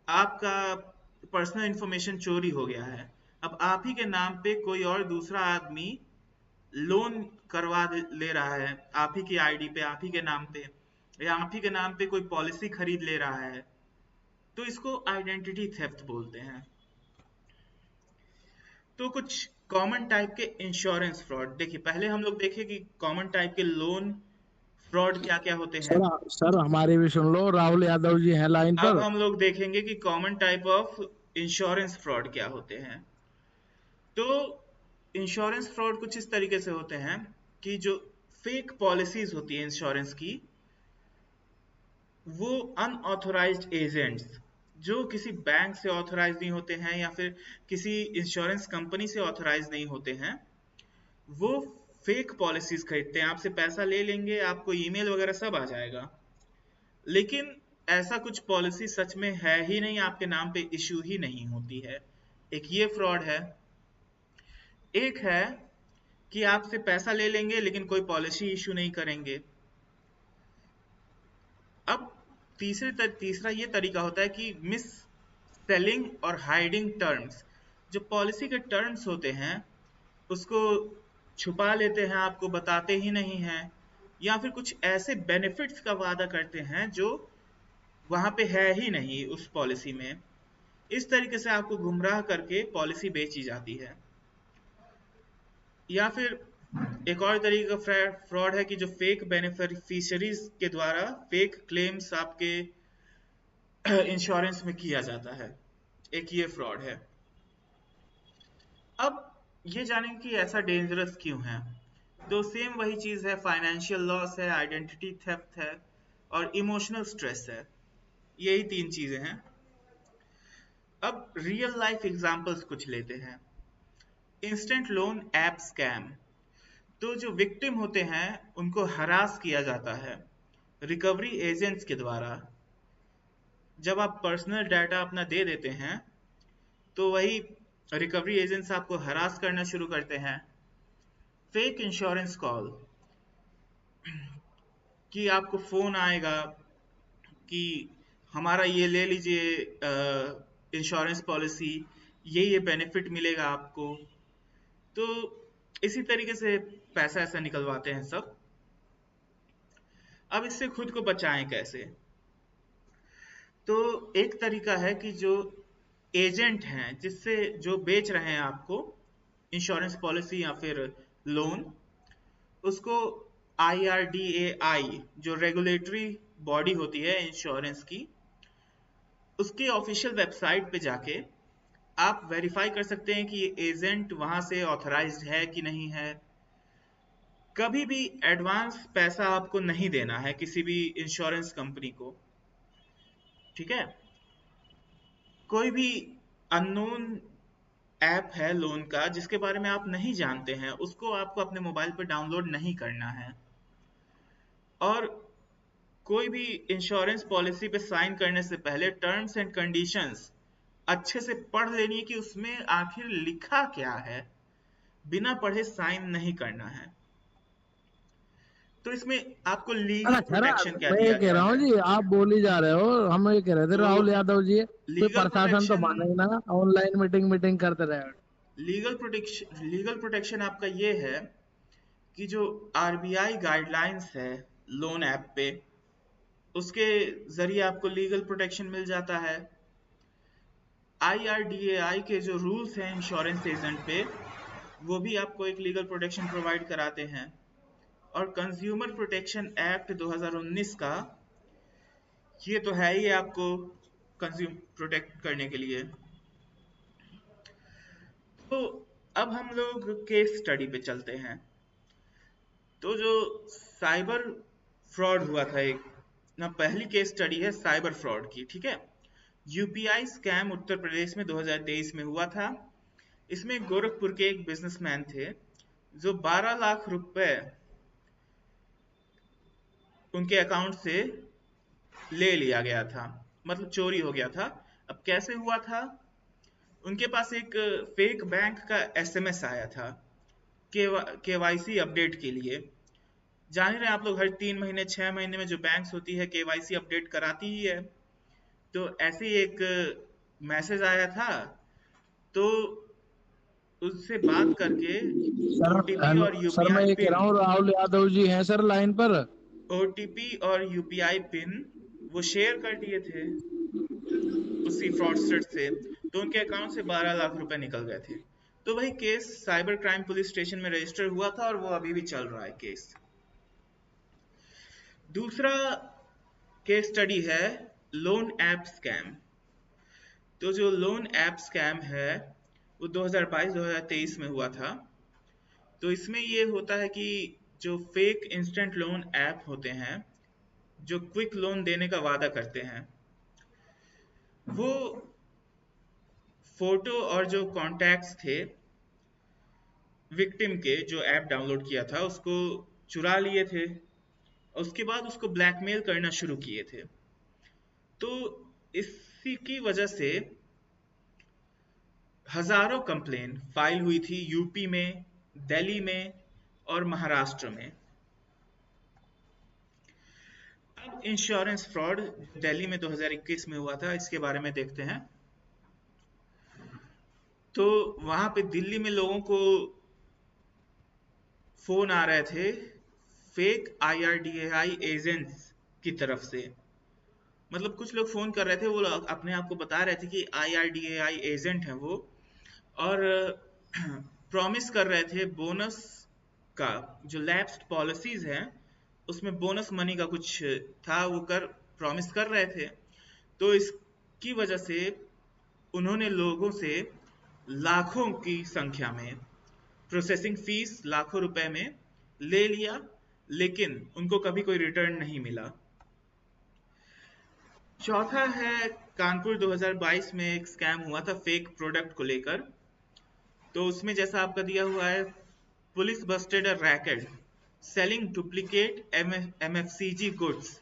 आपका पर्सनल इंफॉर्मेशन चोरी हो गया है, अब आप ही के नाम पे कोई और दूसरा आदमी लोन ले रहा है, आप ही की आईडी पे, आप ही के नाम पे, या आप ही के नाम पे कोई पॉलिसी खरीद ले रहा है। तो इसको आइडेंटिटी थेफ्ट बोलते हैं। तो कुछ कॉमन टाइप के इंश्योरेंस फ्रॉड देखिए, पहले हम लोग देखें कि कॉमन टाइप के लोन फ्रॉड क्या क्या होते हैं। सर सर हमारी भी सुन लो, राहुल यादव जी हैं लाइन अब पर। हम लोग देखेंगे कि common type of insurance fraud क्या होते हैं। तो इंश्योरेंस फ्रॉड कुछ इस तरीके से होते हैं कि जो फेक पॉलिसीज होती है इंश्योरेंस की, वो अनऑथोराइज्ड एजेंट्स जो किसी बैंक से ऑथोराइज नहीं होते हैं या फिर किसी इंश्योरेंस कंपनी से ऑथोराइज नहीं होते हैं, वो फेक पॉलिसीज खरीदते हैं, आपसे पैसा ले लेंगे, आपको ईमेल वगैरह सब आ जाएगा, लेकिन ऐसा कुछ पॉलिसी सच में है ही नहीं, आपके नाम पे इशू ही नहीं होती है। एक ये फ्रॉड है। एक है कि आपसे पैसा ले लेंगे लेकिन कोई पॉलिसी इशू नहीं करेंगे। अब तीसरा ये तरीका होता है कि मिस सेलिंग और हाइडिंग टर्म्स, जो पॉलिसी के टर्म्स होते हैं उसको छुपा लेते हैं, आपको बताते ही नहीं हैं, या फिर कुछ ऐसे बेनिफिट्स का वादा करते हैं जो वहां पे है ही नहीं उस पॉलिसी में। इस तरीके से आपको गुमराह करके पॉलिसी बेची जाती है। या फिर एक और तरीके का फ्रॉड है कि जो फेक बेनिफिशियरीज के द्वारा फेक क्लेम्स आपके इंश्योरेंस में किया जाता है। एक ये फ्रॉड है। अब ये जानेंगे कि ऐसा डेंजरस क्यों है। तो सेम वही चीज है, फाइनेंशियल लॉस है, आइडेंटिटी थेफ्ट है और इमोशनल स्ट्रेस है। यही तीन चीजें हैं। अब रियल लाइफ एग्जांपल्स कुछ लेते हैं। Instant loan app scam. तो जो विक्टिम होते हैं उनको हरास किया जाता है रिकवरी एजेंट्स के द्वारा। जब आप पर्सनल डाटा अपना दे देते हैं तो वही रिकवरी एजेंट्स आपको हरास करना शुरू करते हैं। फेक इंश्योरेंस कॉल, कि आपको फोन आएगा कि हमारा ये ले लीजिए इंश्योरेंस पॉलिसी, ये बेनिफिट मिलेगा आपको। तो इसी तरीके से पैसा ऐसा निकलवाते हैं सब। अब इससे खुद को बचाएं कैसे। तो एक तरीका है कि जो एजेंट हैं जिससे जो बेच रहे हैं आपको इंश्योरेंस पॉलिसी या फिर लोन, उसको IRDAI जो रेगुलेटरी बॉडी होती है इंश्योरेंस की, उसके ऑफिशियल वेबसाइट पे जाके आप वेरीफाई कर सकते हैं कि ये एजेंट वहां से ऑथराइज्ड है कि नहीं है। कभी भी एडवांस पैसा आपको नहीं देना है किसी भी इंश्योरेंस कंपनी को, ठीक है। कोई भी अननोन ऐप है लोन का जिसके बारे में आप नहीं जानते हैं, उसको आपको अपने मोबाइल पर डाउनलोड नहीं करना है। और कोई भी इंश्योरेंस पॉलिसी पे साइन करने से पहले टर्म्स एंड कंडीशंस अच्छे से पढ़ लेनी है कि उसमें आखिर लिखा क्या है। बिना पढ़े साइन नहीं करना है। तो इसमें आपको लीगल अच्छा खैर, प्रोटेक्शन क्या मैं ये दिया कह गया रहा हूँ है। जी, आप बोल ही जा रहे हो, हम ये कह रहे थे तो राहुल यादव जी कोई लीगल प्रशासन तो प्रोटेक्शन माने ही ना, ऑनलाइन मीटिंग मीटिंग करते रहे। लीगल प्रोटेक्शन आपका ये है कि जो RBI गाइडलाइंस है लोन ऐप पे, उसके जरिए आपको लीगल प्रोटेक्शन मिल जाता है। IRDAI के जो रूल्स हैं इंश्योरेंस एजेंट पे, वो भी आपको एक लीगल प्रोटेक्शन प्रोवाइड कराते हैं। और कंज्यूमर प्रोटेक्शन एक्ट 2019 का, ये तो है ही आपको कंज्यूम प्रोटेक्ट करने के लिए। तो अब हम लोग केस स्टडी पे चलते हैं। तो जो साइबर फ्रॉड हुआ था एक ना, पहली केस स्टडी है साइबर फ्रॉड की, ठीक है। यूपीआई स्कैम उत्तर प्रदेश में 2023 में हुआ था। इसमें गोरखपुर के एक बिजनेसमैन थे जो 12 लाख रुपए उनके अकाउंट से ले लिया गया था, मतलब चोरी हो गया था। अब कैसे हुआ था, उनके पास एक फेक बैंक का एसएमएस आया था केवाईसी अपडेट के लिए। जान ही रहे हैं आप लोग, हर 3 महीने 6 महीने में जो बैंक्स होती है केवाईसी अपडेट कराती ही है। तो ऐसे ही एक मैसेज आया था। तो उससे बात करके सर ओटीपी हेलो और सर, मैं यूपीआई ये कह रहा पिन, हूँ राहुल यादव जी हैं सर लाइन पर। ओटीपी और यूपीआई पिन वो शेयर कर दिए थे उसी फ्रॉडस्टर से। तो उनके अकाउंट से 12 लाख रुपए निकल गए थे। तो वही case cyber crime police station में रजिस्टर हुआ था और वो अभी भी चल रहा है केस। दूसरा केस स्टडी है लोन ऐप स्कैम। तो जो लोन ऐप स्कैम है वो 2022-2023 में हुआ था। तो इसमें ये होता है कि जो फेक इंस्टेंट लोन ऐप होते हैं जो क्विक लोन देने का वादा करते हैं, वो फोटो और जो कॉन्टैक्ट्स थे विक्टिम के, जो ऐप डाउनलोड किया था उसको चुरा लिए थे और उसके बाद उसको ब्लैकमेल करना शुरू किए थे। तो इसी की वजह से हजारों कंप्लेन फाइल हुई थी यूपी में, दिल्ली में और महाराष्ट्र में। अब इंश्योरेंस फ्रॉड दिल्ली में 2021 में हुआ था, इसके बारे में देखते हैं। तो वहां पे दिल्ली में लोगों को फोन आ रहे थे फेक IRDAI एजेंट्स की तरफ से। मतलब कुछ लोग फोन कर रहे थे, वो लोग अपने आप को बता रहे थे कि IRDAI एजेंट है वो, और प्रॉमिस कर रहे थे बोनस का। जो लैप्स्ड पॉलिसीज हैं उसमें बोनस मनी का कुछ था, वो कर प्रॉमिस कर रहे थे। तो इसकी वजह से उन्होंने लोगों से लाखों की संख्या में प्रोसेसिंग फीस लाखों रुपए में ले लिया, लेकिन उनको कभी कोई रिटर्न नहीं मिला। चौथा है, कानपुर 2022 में एक स्कैम हुआ था फेक प्रोडक्ट को लेकर। तो उसमें जैसा आपका दिया हुआ है, पुलिस बस्टेड अ racket selling duplicate MFCG goods.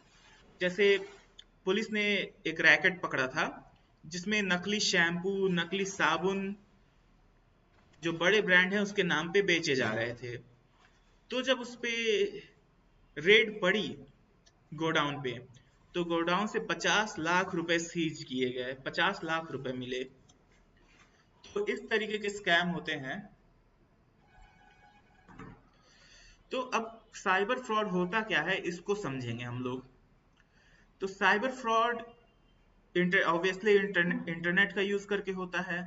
जैसे पुलिस ने एक रैकेट पकड़ा था जिसमें नकली शैम्पू, नकली साबुन, जो बड़े ब्रांड हैं उसके नाम पे बेचे जा रहे थे। तो जब उस पे रेड पड़ी गोडाउन पे, तो गोडाउन से 50 लाख रुपए सीज किए गए, 50 लाख रुपए मिले। तो इस तरीके के स्कैम होते हैं। तो अब साइबर फ्रॉड होता क्या है, इसको समझेंगे हम लोग। तो साइबर फ्रॉड ऑब्वियसली इंटरनेट का यूज करके होता है,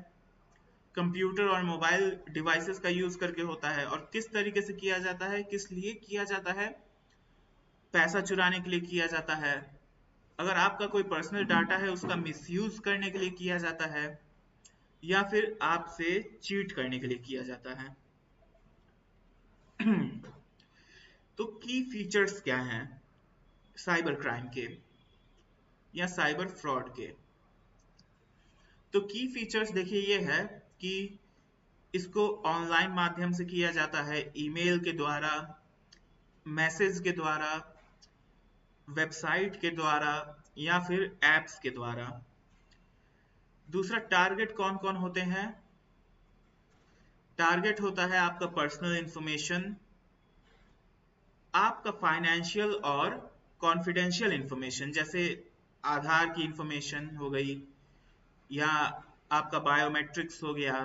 कंप्यूटर और मोबाइल डिवाइसेस का यूज करके होता है। और किस तरीके से किया जाता है, किस लिए किया जाता है? पैसा चुराने के लिए किया जाता है, अगर आपका कोई पर्सनल डाटा है उसका मिसयूज करने के लिए किया जाता है, या फिर आपसे चीट करने के लिए किया जाता है। तो की फीचर्स क्या हैं साइबर क्राइम के या साइबर फ्रॉड के? तो की फीचर्स देखिए ये है कि इसको ऑनलाइन माध्यम से किया जाता है, ईमेल के द्वारा, मैसेज के द्वारा, वेबसाइट के द्वारा, या फिर एप्स के द्वारा। दूसरा, टारगेट कौन कौन होते हैं? टारगेट होता है आपका पर्सनल इंफॉर्मेशन, आपका फाइनेंशियल और कॉन्फिडेंशियल इंफॉर्मेशन, जैसे आधार की इंफॉर्मेशन हो गई, या आपका बायोमेट्रिक्स हो गया,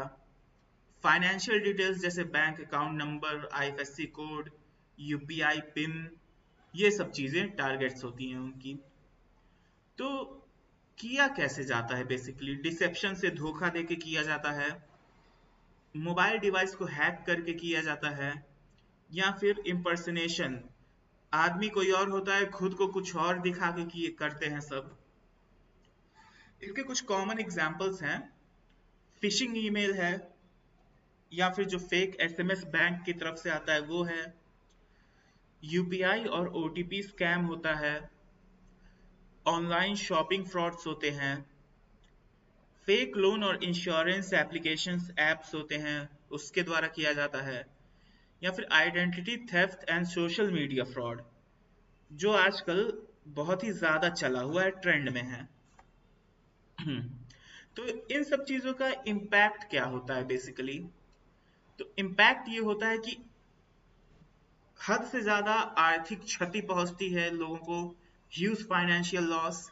फाइनेंशियल डिटेल्स जैसे bank account number, IFSC code, UPI pin, ये सब चीजें टारगेट्स होती हैं उनकी। तो किया कैसे जाता है? बेसिकली डिसेप्शन से, धोखा देके किया जाता है, मोबाइल डिवाइस को हैक करके किया जाता है, या फिर इम्पर्सनेशन, आदमी कोई और होता है, खुद को कुछ और दिखा के किए करते हैं सब। इसके कुछ कॉमन एग्जांपल्स हैं, फिशिंग ईमेल है, या फिर जो फेक SMS बैंक की तरफ से आता है वो है, UPI और OTP स्कैम होता है, ऑनलाइन शॉपिंग फ्रॉड्स होते हैं, फेक लोन और इंश्योरेंस एप्लीकेशंस ऐप्स होते हैं, उसके द्वारा किया जाता है, या फिर identity theft and social media fraud, जो आजकल बहुत ही ज्यादा चला हुआ है, ट्रेंड में है। तो इन सब चीजों का इम्पैक्ट क्या होता है बेसिकली? तो इम्पैक्ट ये होता है कि हद से ज्यादा आर्थिक क्षति पहुंचती है लोगों को, huge financial loss,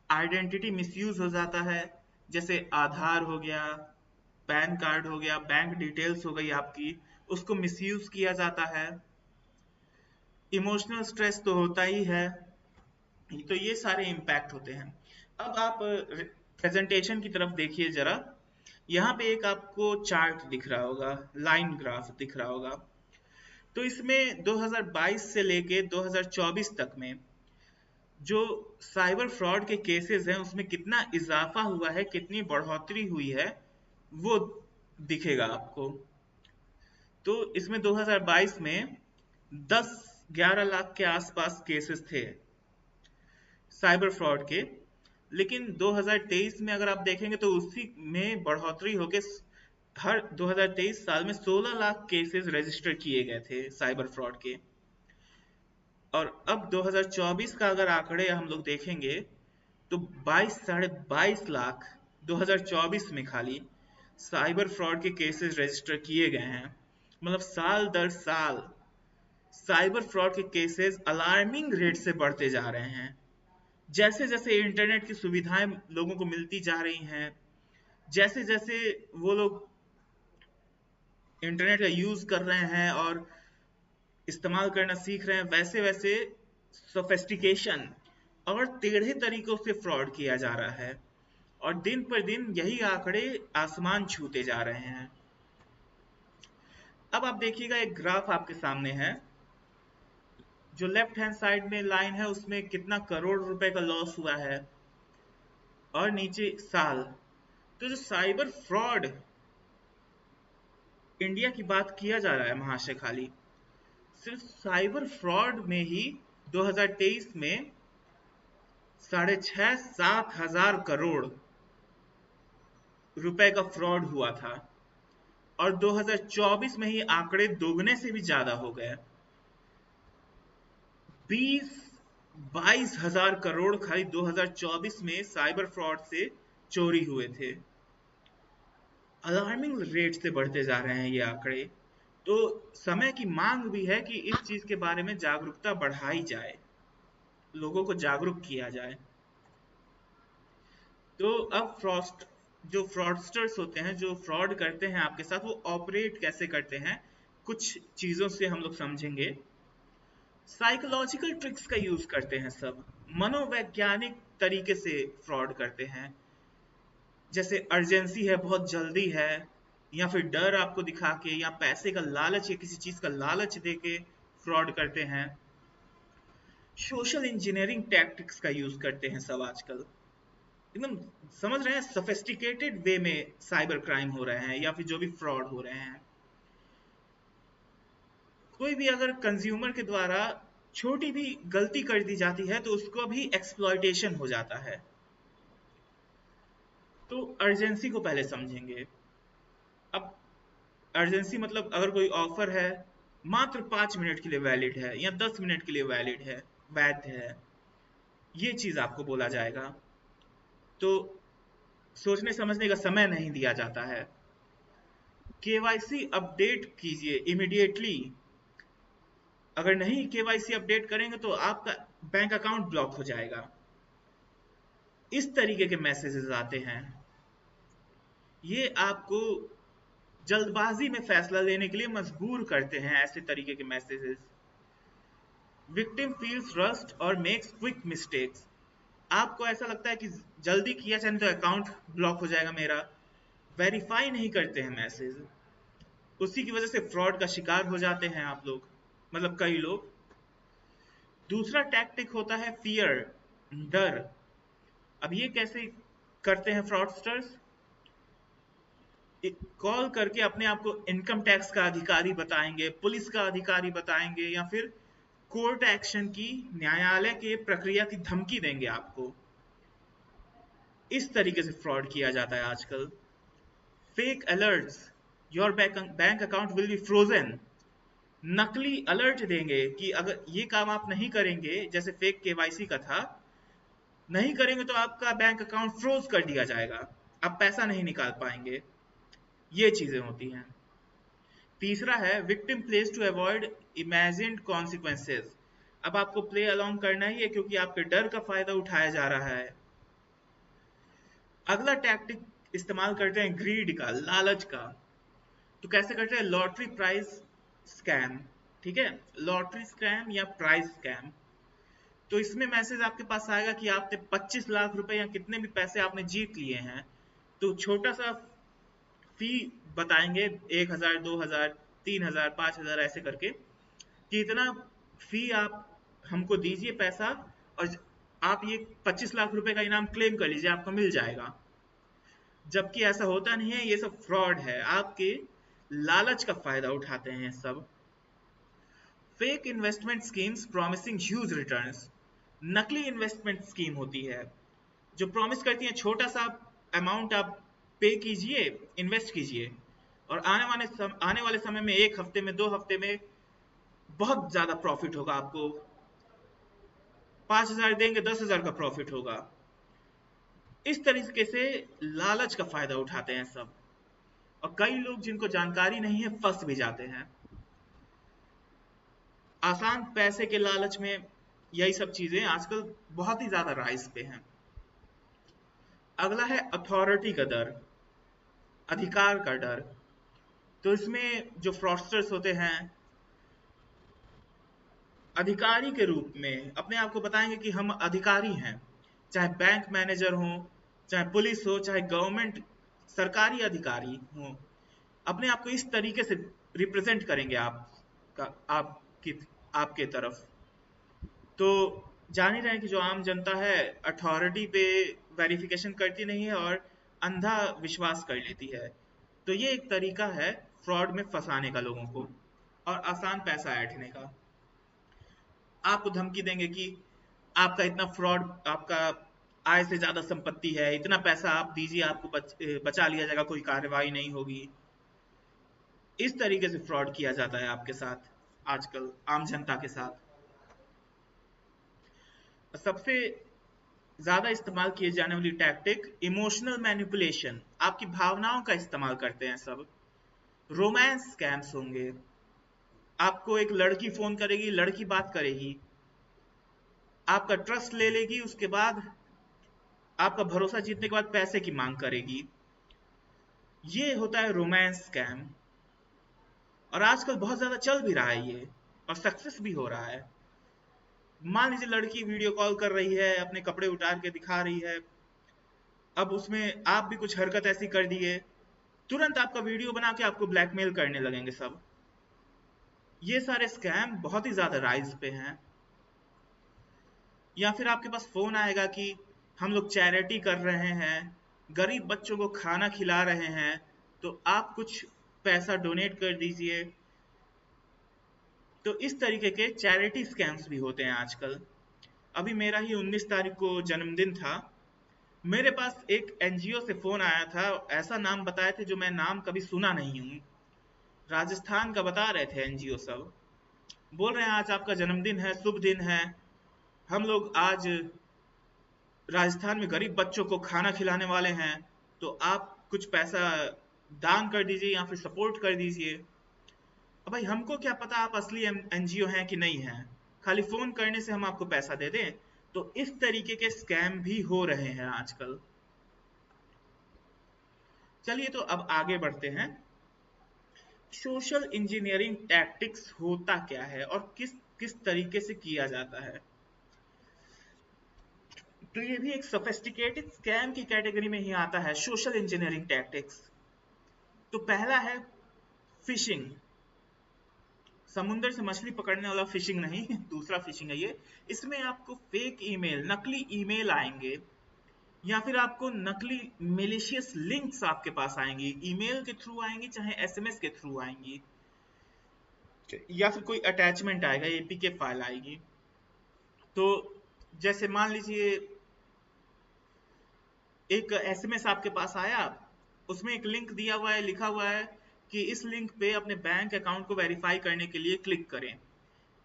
identity misuse हो जाता है, जैसे आधार हो गया, पैन कार्ड हो गया, बैंक डिटेल्स हो गई आपकी, उसको मिसयूज किया जाता है, इमोशनल स्ट्रेस तो होता ही है। तो ये सारे इम्पैक्ट होते हैं। अब आप प्रेजेंटेशन की तरफ देखिए जरा, यहाँ पे एक आपको चार्ट दिख रहा होगा, लाइन ग्राफ दिख रहा होगा। तो इसमें 2022 से लेके 2024 तक में जो साइबर फ्रॉड के केसेस हैं उसमें कितना इजाफा हुआ है, कितनी बढ़ोतरी हुई है, वो दिखेगा आपको। तो इसमें 2022 में 10-11 लाख के आसपास केसेस थे साइबर फ्रॉड के, लेकिन 2023 में अगर आप देखेंगे तो उसी में बढ़ोतरी होके हर 2023 साल में 16 लाख केसेस रजिस्टर किए गए थे साइबर फ्रॉड के। और अब 2024 का अगर आंकड़े हम लोग देखेंगे तो 22-22.5 लाख 2024 में खाली साइबर फ्रॉड के केसेस रजिस्टर किए गए हैं। मतलब साल दर साल साइबर फ्रॉड के केसेस अलार्मिंग रेट से बढ़ते जा रहे हैं। जैसे जैसे इंटरनेट की सुविधाएं लोगों को मिलती जा रही हैं, जैसे जैसे वो लोग इंटरनेट का यूज कर रहे हैं और इस्तेमाल करना सीख रहे हैं, वैसे वैसे सोफेस्टिकेशन और टेढ़े तरीकों से फ्रॉड किया जा रहा है, और दिन पर दिन यही आंकड़े आसमान छूते जा रहे हैं। अब आप देखिएगा, एक ग्राफ आपके सामने है। जो लेफ्ट हैंड साइड में लाइन है उसमें कितना करोड़ रुपए का लॉस हुआ है, और नीचे साल। तो जो साइबर फ्रॉड इंडिया की बात किया जा रहा है महाशय, खाली सिर्फ साइबर फ्रॉड में ही 2023 में 6,500-7,000 करोड़ रुपए का फ्रॉड हुआ था, और 2024 में ही आंकड़े दोगुने से भी ज्यादा हो गए। 20-22 हजार करोड़ खाली 2024 में साइबर फ्रॉड से चोरी हुए थे। अलार्मिंग रेट से बढ़ते जा रहे हैं ये आंकड़े। तो समय की मांग भी है कि इस चीज के बारे में जागरूकता बढ़ाई जाए, लोगों को जागरूक किया जाए। तो अब जो फ्रॉडस्टर्स होते हैं, जो फ्रॉड करते हैं आपके साथ, वो ऑपरेट कैसे करते हैं, कुछ चीजों से हम लोग समझेंगे। साइकोलॉजिकल ट्रिक्स का यूज करते हैं सब, मनोवैज्ञानिक तरीके से फ्रॉड करते हैं। जैसे अर्जेंसी है, बहुत जल्दी है, या फिर डर आपको दिखा के, या पैसे का लालच या किसी चीज का लालच दे के फ्रॉड करते हैं। सोशल इंजीनियरिंग टैक्टिक्स का यूज करते हैं सब आजकल, एकदम समझ रहे हैं, सोफिस्टिकेटेड वे में साइबर क्राइम हो रहे हैं या फिर जो भी फ्रॉड हो रहे हैं। कोई भी अगर कंज्यूमर के द्वारा छोटी भी गलती कर दी जाती है तो उसको भी एक्सप्लॉयटेशन हो जाता है। तो अर्जेंसी को पहले समझेंगे। अब अर्जेंसी मतलब, अगर कोई ऑफर है, मात्र 5 मिनट के लिए वैलिड है या 10 मिनट के लिए वैलिड है, वैध है, ये चीज आपको बोला जाएगा। तो सोचने समझने का समय नहीं दिया जाता है। केवाईसी अपडेट कीजिए इमीडिएटली। अगर नहीं केवाईसी अपडेट करेंगे तो आपका बैंक अकाउंट ब्लॉक हो जाएगा। इस तरीके के मैसेजेस आते हैं। ये आपको जल्दबाजी में फैसला लेने के लिए मजबूर करते हैं, ऐसे तरीके के मैसेजेस। विक्टिम फील्स रस्ट और मेक्स क्विक मिस्टेक्स। आपको ऐसा लगता है कि जल्दी किया जाए तो अकाउंट ब्लॉक हो जाएगा मेरा। वेरीफाई नहीं करते हैं मैसेज, उसी की वजह से फ्रॉड का शिकार हो जाते हैं आप लोग, मतलब कई लोग। दूसरा टैक्टिक होता है फियर, डर। अब ये कैसे करते हैं फ्रॉडस्टर्स? कॉल करके अपने आप को इनकम टैक्स का अधिकारी बताएंगे, पुलिस का अधिकारी बताएंगे, या फिर कोर्ट एक्शन की, न्यायालय के प्रक्रिया की धमकी देंगे आपको। इस तरीके से फ्रॉड किया जाता है आजकल। Fake alerts, your bank account will be frozen. नकली अलर्ट देंगे कि अगर ये काम आप नहीं करेंगे, जैसे फेक केवाईसी का था, नहीं करेंगे तो आपका बैंक अकाउंट फ्रोज कर दिया जाएगा, आप पैसा नहीं निकाल पाएंगे। ये चीजें होती हैं। तीसरा है victim places to avoid imagined consequences. अब आपको प्ले अलोंग करना ही है क्योंकि आपके डर का फायदा उठाया जा रहा है। अगला टैक्टिक इस्तेमाल करते हैं ग्रीड का, लालच का। तो कैसे करते हैं? Lottery prize scam. ठीक है, लॉटरी स्कैम या प्राइज स्कैम। तो इसमें मैसेज आपके पास आएगा कि आपने 25 लाख रुपए या कितने भी पैसे आपने जीत लिए हैं, तो छोटा सा फी बताएंगे, 1,000, 2,000, 3,000, 5,000 ऐसे करके, कि इतना फी आप हमको दीजिए पैसा, और आप ये 25 लाख रुपए का इनाम क्लेम कर लीजिए, आपको मिल जाएगा। जबकि ऐसा होता नहीं है, ये सब फ्रॉड है, आपके लालच का फायदा उठाते हैं सब। Fake investment schemes promising huge returns. नकली इन्वेस्टमेंट स्कीम होती है जो प्रॉमिस करती है छोटा सा अमाउंट आप पे कीजिए, इन्वेस्ट कीजिए, और आने वाले समय में 1 हफ्ते में, 2 हफ्ते में बहुत ज्यादा प्रॉफिट होगा आपको। 5,000 देंगे, 10,000 का प्रॉफिट होगा। इस तरीके से लालच का फायदा उठाते हैं सब, और कई लोग जिनको जानकारी नहीं है फंस भी जाते हैं आसान पैसे के लालच में। यही सब चीजें आजकल बहुत ही ज्यादा राइज पे हैं। अगला है अथॉरिटी का डर। अधिकार का डर। तो इसमें जो फ्रॉडस्टर्स होते हैं अधिकारी के रूप में अपने आप को बताएंगे कि हम अधिकारी हैं, चाहे बैंक मैनेजर हो, चाहे पुलिस हो, चाहे गवर्नमेंट सरकारी अधिकारी हो, अपने आप को इस तरीके से रिप्रेजेंट करेंगे आपकी आपके तरफ। तो जान ही रहे हैं कि जो आम जनता है अथॉरिटी पे वेरिफिकेशन करती नहीं है और अंधा विश्वास कर लेती है। तो ये एक तरीका है फ्रॉड में फंसाने का लोगों को और आसान पैसा ऐंठने का। आपको धमकी देंगे कि आपका इतना फ्रॉड, आपका आय से ज्यादा संपत्ति है, इतना पैसा आप दीजिए, आपको बचा लिया जाएगा, कोई कार्रवाई नहीं होगी। इस तरीके से फ्रॉड किया जाता है आपके साथ आजकल आम जनता के साथ। सबसे ज्यादा इस्तेमाल किए जाने वाली टैक्टिक इमोशनल मैनिपुलेशन, आपकी भावनाओं का इस्तेमाल करते हैं सब। रोमांस स्कैम्स होंगे, आपको एक लड़की फोन करेगी, लड़की बात करेगी, आपका ट्रस्ट ले लेगी, उसके बाद आपका भरोसा जीतने के बाद पैसे की मांग करेगी। ये होता है रोमांस स्कैम, और आजकल बहुत ज्यादा चल भी रहा है ये, और सक्सेस भी हो रहा है। मान लीजिए लड़की वीडियो कॉल कर रही है, अपने कपड़े उतार के दिखा रही है, अब उसमें आप भी कुछ हरकत ऐसी कर दिए, तुरंत आपका वीडियो बना के आपको ब्लैकमेल करने लगेंगे सब। ये सारे स्कैम बहुत ही ज्यादा राइज पे हैं। या फिर आपके पास फोन आएगा कि हम लोग चैरिटी कर रहे हैं, गरीब बच्चों को खाना खिला रहे हैं, तो आप कुछ पैसा डोनेट कर दीजिए। तो इस तरीके के चैरिटी स्कैम्स भी होते हैं आजकल। अभी मेरा ही 19 तारीख को जन्मदिन था, मेरे पास एक एनजीओ से फोन आया था, ऐसा नाम बताए थे जो मैं नाम कभी सुना नहीं हूँ, राजस्थान का बता रहे थे एनजीओ सब। बोल रहे हैं आज आपका जन्मदिन है, शुभ दिन है, हम लोग आज राजस्थान में गरीब बच्चों को खाना खिलाने वाले हैं, तो आप कुछ पैसा दान कर दीजिए या फिर सपोर्ट कर दीजिए। अब भाई हमको क्या पता आप असली एनजीओ हैं कि नहीं हैं, खाली फोन करने से हम आपको पैसा दे दें। तो इस तरीके के स्कैम भी हो रहे हैं आजकल। चलिए तो अब आगे बढ़ते हैं। सोशल इंजीनियरिंग टैक्टिक्स होता क्या है और किस किस तरीके से किया जाता है। तो ये भी एक सोफिस्टिकेटेड स्कैम की कैटेगरी में ही आता है, सोशल इंजीनियरिंग टैक्टिक्स। तो पहला है फिशिंग, समुंदर से मछली पकड़ने वाला फिशिंग नहीं, दूसरा फिशिंग है ये। इसमें आपको फेक ईमेल, नकली ईमेल आएंगे, या फिर आपको नकली मिलिशियस लिंक्स आपके पास आएंगी, ईमेल के थ्रू आएंगी चाहे एसएमएस के थ्रू आएंगी, या फिर कोई अटैचमेंट आएगा, एपीके फाइल आएगी। तो जैसे मान लीजिए एक एसएमएस आपके पास आया, उसमें एक लिंक दिया हुआ है, लिखा हुआ है कि इस लिंक पे अपने बैंक अकाउंट को वेरीफाई करने के लिए क्लिक करें।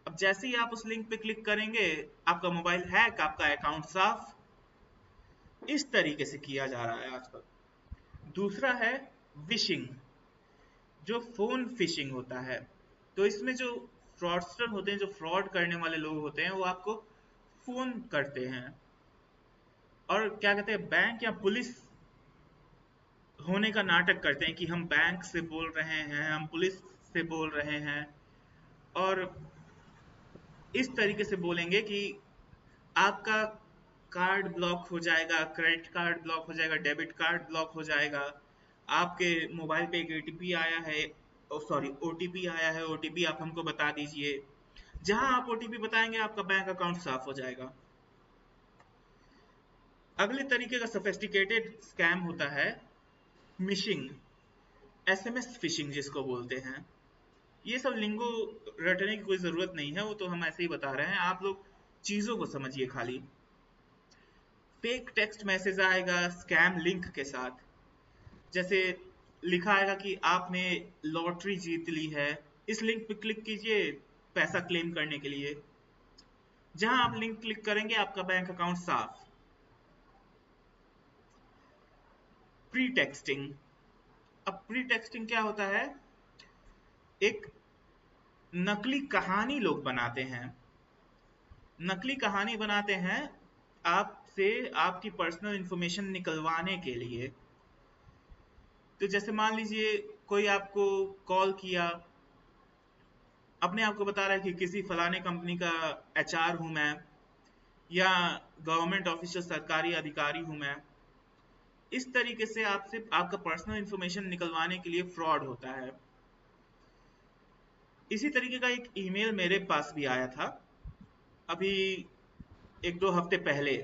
अब जैसे ही आप उस लिंक पे क्लिक करेंगे, आपका मोबाइल हैक, आपका अकाउंट साफ। इस तरीके से किया जा रहा है आजकल। दूसरा है विशिंग, जो फोन फिशिंग होता है। तो इसमें जो फ्रॉडस्टर होते हैं, जो फ्रॉड करने वाले लोग होते हैं, वो आपको फोन करते हैं और क्या कहते हैं, बैंक या पुलिस होने का नाटक करते हैं कि हम बैंक से बोल रहे हैं, हम पुलिस से बोल रहे हैं, और इस तरीके से बोलेंगे कि आपका कार्ड ब्लॉक हो जाएगा, क्रेडिट कार्ड ब्लॉक हो जाएगा, डेबिट कार्ड ब्लॉक हो जाएगा, आपके मोबाइल पे एक एटीपी आया है, सॉरी ओटीपी आया है, ओटीपी आप हमको बता दीजिए। जहां आप ओटीपी बताएंगे आपका बैंक अकाउंट साफ हो जाएगा। अगले तरीके का सोफिस्टिकेटेड स्कैम होता है मिशिंग, एसएमएस फिशिंग जिसको बोलते हैं। ये सब लिंगो रटने की कोई जरूरत नहीं है, वो तो हम ऐसे ही बता रहे हैं, आप लोग चीजों को समझिए खाली। फेक टेक्स्ट मैसेज आएगा स्कैम लिंक के साथ, जैसे लिखा आएगा कि आपने लॉटरी जीत ली है, इस लिंक पे क्लिक कीजिए पैसा क्लेम करने के लिए। जहां आप लिंक क्लिक करेंगे आपका बैंक अकाउंट साफ। प्री टेक्सटिंग, अब प्री टेक्सटिंग क्या होता है, एक नकली कहानी लोग बनाते हैं, नकली कहानी बनाते हैं आपसे आपकी पर्सनल इंफॉर्मेशन निकलवाने के लिए। तो जैसे मान लीजिए कोई आपको कॉल किया, अपने आप को बता रहा है कि किसी फलाने कंपनी का एचआर हूं मैं, या गवर्नमेंट ऑफिशियल सरकारी अधिकारी हूं मैं। इस तरीके से आपसे आपका पर्सनल इंफॉर्मेशन निकलवाने के लिए फ्रॉड होता है। इसी तरीके का एक ईमेल मेरे पास भी आया था अभी 1-2 हफ्ते पहले।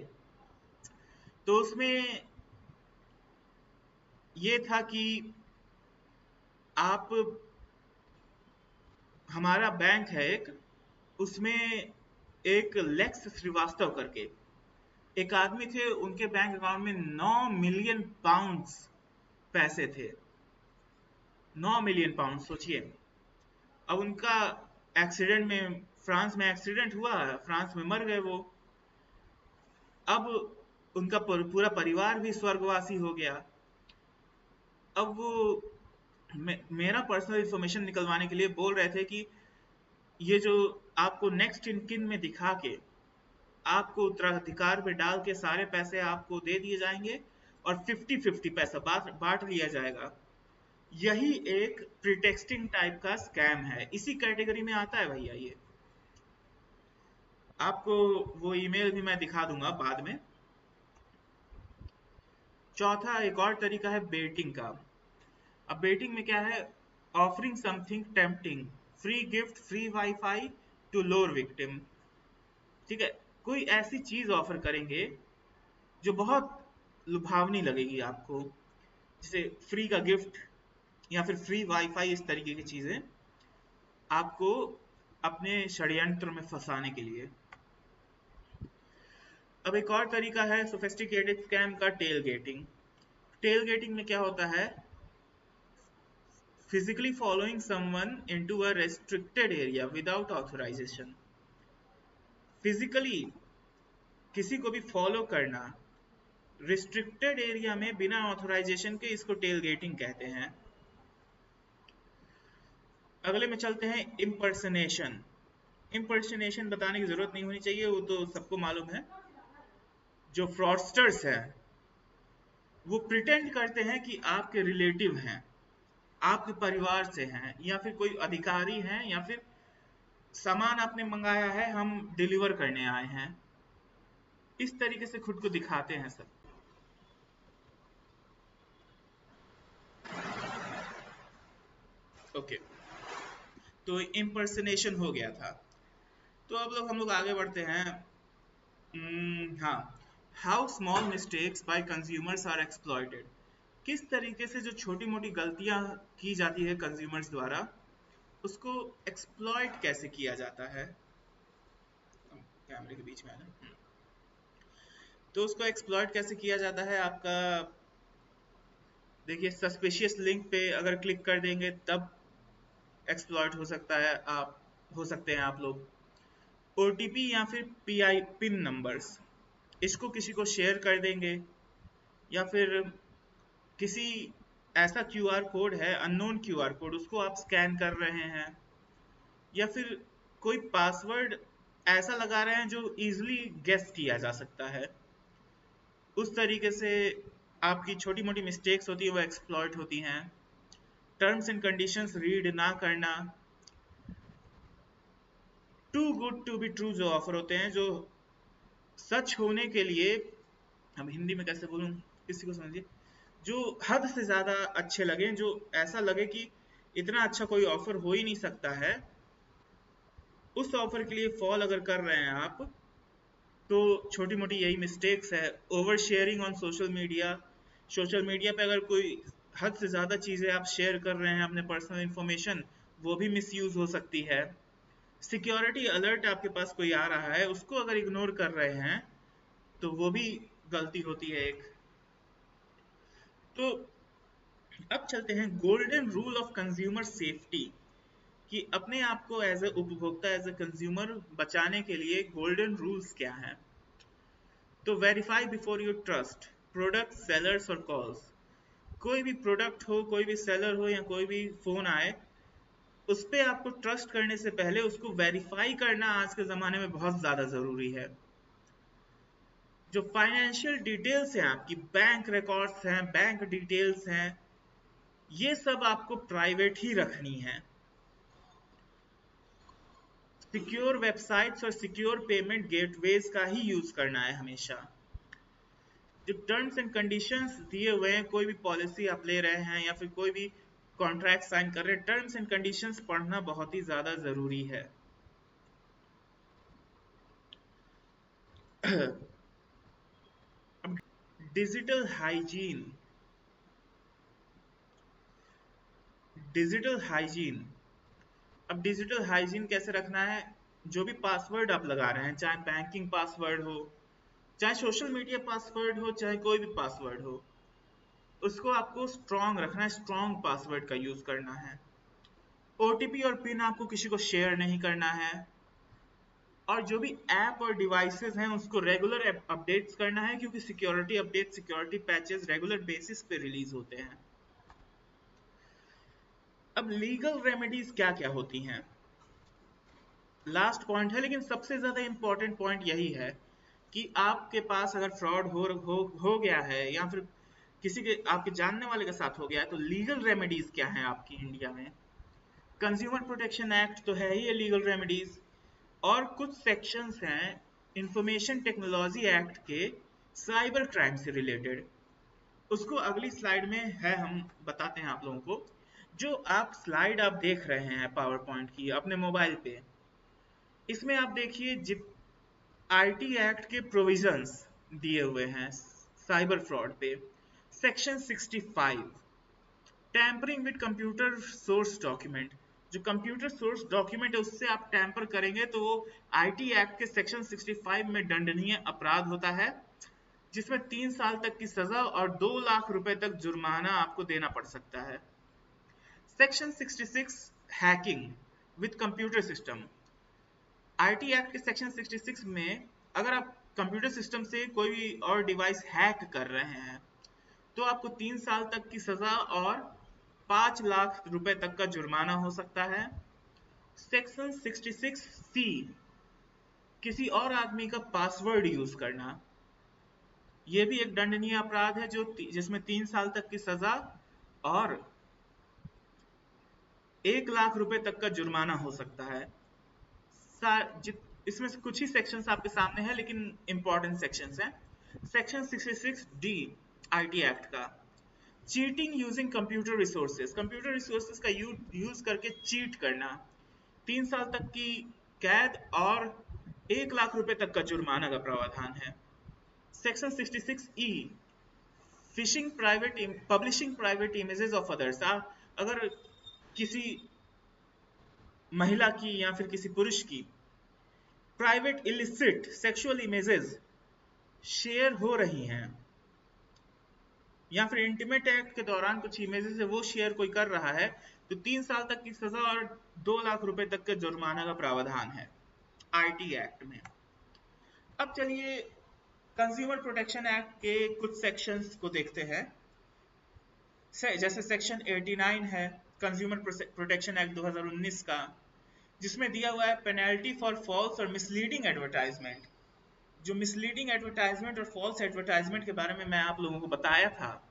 तो उसमें ये था कि आप, हमारा बैंक है एक, उसमें एक लेक्स श्रीवास्तव करके एक आदमी थे, उनके बैंक अकाउंट में 9 मिलियन पाउंड्स पैसे थे। 9 मिलियन पाउंड, सोचिए। अब उनका एक्सीडेंट में, फ्रांस में एक्सीडेंट हुआ, फ्रांस में मर गए वो। अब उनका पूरा परिवार भी स्वर्गवासी हो गया। अब वो मेरा पर्सनल इंफॉर्मेशन निकलवाने के लिए बोल रहे थे कि ये जो आपको नेक्स्ट इन किन में दिखा के आपको उत्तराधिकार में डाल के सारे पैसे आपको दे दिए जाएंगे और 50-50 पैसा बांट लिया जाएगा। यही एक प्रीटेक्सटिंग टाइप का स्कैम है, इसी कैटेगरी में आता है भैया ये। आपको वो ईमेल भी मैं दिखा दूंगा बाद में। चौथा एक और तरीका है बेटिंग का। अब बेटिंग में क्या है? Offering something tempting, free gift, free wifi to lure victim. ठीक है, कोई ऐसी चीज ऑफर करेंगे जो बहुत लुभावनी लगेगी आपको, जैसे फ्री का गिफ्ट या फिर फ्री वाईफाई, इस तरीके की चीजें आपको अपने षड्यंत्र में फंसाने के लिए। अब एक और तरीका है सोफिस्टिकेटेड स्कैम का, टेल गेटिंग। टेल गेटिंग में क्या होता है? Physically following someone into a restricted area without authorisation. Physically किसी को भी फॉलो करना रिस्ट्रिक्टेड एरिया में बिना ऑथराइजेशन के, इसको टेल गेटिंग कहते हैं। अगले में चलते हैं इम्पर्सनेशन। इम्पर्सनेशन बताने की जरूरत नहीं होनी चाहिए, वो तो सबको मालूम है। जो फ्रॉडस्टर्स हैं वो प्रिटेंड करते हैं कि आपके रिलेटिव हैं, आपके परिवार से हैं, या फिर कोई अधिकारी हैं, या फिर सामान आपने मंगाया है, हम डिलीवर करने आए हैं। इस तरीके से खुद को दिखाते हैं सब। ओके, तो इम्पर्सनेशन हो गया था। तो अब हम लोग आगे बढ़ते हैं। हाँ, how small mistakes by consumers are exploited. किस तरीके से जो छोटी मोटी गलतियां की जाती है कंज्यूमर्स द्वारा, उसको एक्सप्लॉइट कैसे किया जाता है। कैमरे के बीच में है ना। तो उसको एक्सप्लॉइट कैसे किया जाता है आपका, देखिए, सस्पिशियस लिंक पे अगर क्लिक कर देंगे तब एक्सप्लॉइट हो सकता है, आप हो सकते हैं आप लोग। ओटीपी या फिर पीआई पिन नंबर्स, इसको किसी को शेयर कर देंगे, या फिर किसी ऐसा क्यूआर कोड है, अननोन क्यूआर कोड, उसको आप स्कैन कर रहे हैं, या फिर कोई पासवर्ड ऐसा लगा रहे हैं जो इजीली गेस किया जा सकता है। उस तरीके से आपकी छोटी मोटी मिस्टेक्स होती है, वो एक्सप्लॉइट होती हैं। टर्म्स एंड कंडीशंस रीड ना करना, too good to be true जो ऑफर होते हैं, जो सच होने के लिए, अब हिंदी में कैसे बोलूं किसी को समझिए, जो हद से ज्यादा अच्छे लगे, जो ऐसा लगे कि इतना अच्छा कोई ऑफर हो ही नहीं सकता है, उस ऑफर के लिए फॉल अगर कर रहे हैं आप, तो छोटी मोटी यही मिस्टेक्स है। Over sharing on social media, social media पे अगर कोई हद से ज़्यादा चीज़ें आप शेयर कर रहे हैं, अपने पर्सनल इंफॉर्मेशन, वो भी मिसयूज हो सकती है। सिक्योरिटी अलर्ट आपके पास कोई आ रहा है, उसको अगर इग्नोर कर रहे हैं तो वो भी गलती होती है एक। तो अब चलते हैं golden rule of consumer safety, कि अपने आप को एज ए उपभोक्ता, एज ए कंज्यूमर बचाने के लिए गोल्डन रूल्स क्या हैं। तो verify before you trust product, sellers और कॉल्स। कोई भी प्रोडक्ट हो, कोई भी सेलर हो, या कोई भी फोन आए, उस पर आपको ट्रस्ट करने से पहले उसको वेरीफाई करना आज के ज़माने में बहुत ज़्यादा ज़रूरी है। जो फाइनेंशियल डिटेल्स हैं, आपकी बैंक रिकॉर्ड्स हैं, बैंक डिटेल्स हैं, ये सब आपको प्राइवेट ही रखनी है। सिक्योर वेबसाइट्स और सिक्योर पेमेंट गेटवेज का ही यूज करना है हमेशा। जो टर्म्स एंड कंडीशंस दिए हुए हैं, कोई भी पॉलिसी आप ले रहे हैं या फिर कोई भी कॉन्ट्रैक्ट साइन कर रहे हैं, टर्म्स एंड कंडीशंस पढ़ना बहुत ही ज्यादा जरूरी है। अब डिजिटल हाइजीन, डिजिटल हाइजीन अब डिजिटल हाइजीन कैसे रखना है? जो भी पासवर्ड आप लगा रहे हैं, चाहे बैंकिंग पासवर्ड हो, चाहे सोशल मीडिया पासवर्ड हो, चाहे कोई भी पासवर्ड हो, उसको आपको स्ट्रॉन्ग रखना है, स्ट्रॉन्ग पासवर्ड का यूज करना है। ओटीपी और पिन आपको किसी को शेयर नहीं करना है, और जो भी ऐप और डिवाइसेस हैं उसको रेगुलर अपडेट्स करना है, क्योंकि security update, security patches regular basis पे रिलीज होते हैं। अब लीगल रेमेडीज क्या क्या होती हैं, लास्ट पॉइंट है, लेकिन सबसे ज्यादा इंपॉर्टेंट पॉइंट यही है कि आपके पास अगर फ्रॉड हो गया है या फिर किसी के आपके जानने वाले के साथ हो गया है, तो लीगल रेमेडीज क्या है आपकी इंडिया में। कंज्यूमर प्रोटेक्शन एक्ट तो है ही लीगल रेमेडीज, और कुछ सेक्शंस हैं इंफॉर्मेशन टेक्नोलॉजी एक्ट के साइबर क्राइम से रिलेटेड। उसको अगली स्लाइड में है, हम बताते हैं आप लोगों को। जो आप स्लाइड आप देख रहे हैं पावर पॉइंट की अपने मोबाइल पे, इसमें आप देखिए आईटी एक्ट के प्रोविजंस दिए हुए हैं साइबर फ्रॉड पे। Section 65, tampering with computer source document. जो कंप्यूटर सोर्स डॉक्यूमेंट है उससे आप टैंपर करेंगे तो वो आईटी एक्ट के सेक्शन 65 में दंडनीय अपराध होता है, जिसमें 3 साल तक की सजा और 2 लाख रुपए तक जुर्माना आपको देना पड़ सकता है। Section 66, hacking with computer system. IT act के सेक्शन 66 में अगर आप कंप्यूटर सिस्टम से कोई भी और डिवाइस हैक कर रहे हैं तो आपको 3 साल तक की सजा और 5 लाख रुपए तक का जुर्माना हो सकता है। सेक्शन 66C, किसी और आदमी का पासवर्ड यूज करना, यह भी एक दंडनीय अपराध है जिसमें 3 साल तक की सजा और 1 लाख रुपए तक का जुर्माना हो सकता है। इसमें से कुछ ही सेक्शंस आपके सामने हैं, लेकिन इंपॉर्टेंट सेक्शंस हैं। सेक्शन 66D आईटी एक्ट का, cheating using computer resources, computer resources का यूज करके चीट करना, 3 साल तक की कैद और 1 लाख रुपए तक का जुर्माना का प्रावधान है। Section 66E, fishing publishing private images of others. अगर किसी महिला की या फिर किसी पुरुष की private illicit sexual images share हो रही हैं, या फिर इंटीमेट एक्ट के दौरान कुछ इमेजेस है वो शेयर कोई कर रहा है, तो 3 साल तक की सजा और 2 लाख रुपए तक के जुर्माना का प्रावधान है आईटी एक्ट में। अब चलिए कंज्यूमर प्रोटेक्शन एक्ट के कुछ सेक्शंस को देखते हैं। जैसे सेक्शन 89 है कंज्यूमर प्रोटेक्शन एक्ट 2019 का, जिसमें दिया हुआ है पेनल्टी फॉर फॉल्स और मिसलीडिंग एडवर्टाइजमेंट। जो मिसलीडिंग एडवर्टाइजमेंट और फॉल्स एडवर्टाइजमेंट के बारे में मैं आप लोगों को बताया था,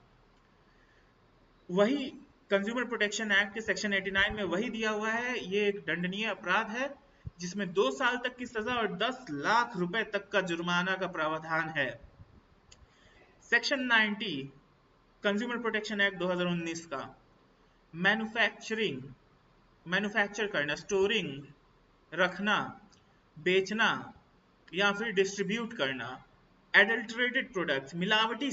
वही कंज्यूमर प्रोटेक्शन एक्ट के सेक्शन 89 में वही दिया हुआ है। ये एक दंडनीय अपराध है जिसमें 2 साल तक की सजा और 10 लाख रुपए तक का जुर्माना का प्रावधान है। सेक्शन 90 कंज्यूमर प्रोटेक्शन एक्ट 2019 का, मैन्युफैक्चर करना, स्टोरिंग, रखना, बेचना या फिर डिस्ट्रीब्यूट करना एडल्टरेटेड प्रोडक्ट्स, मिलावटी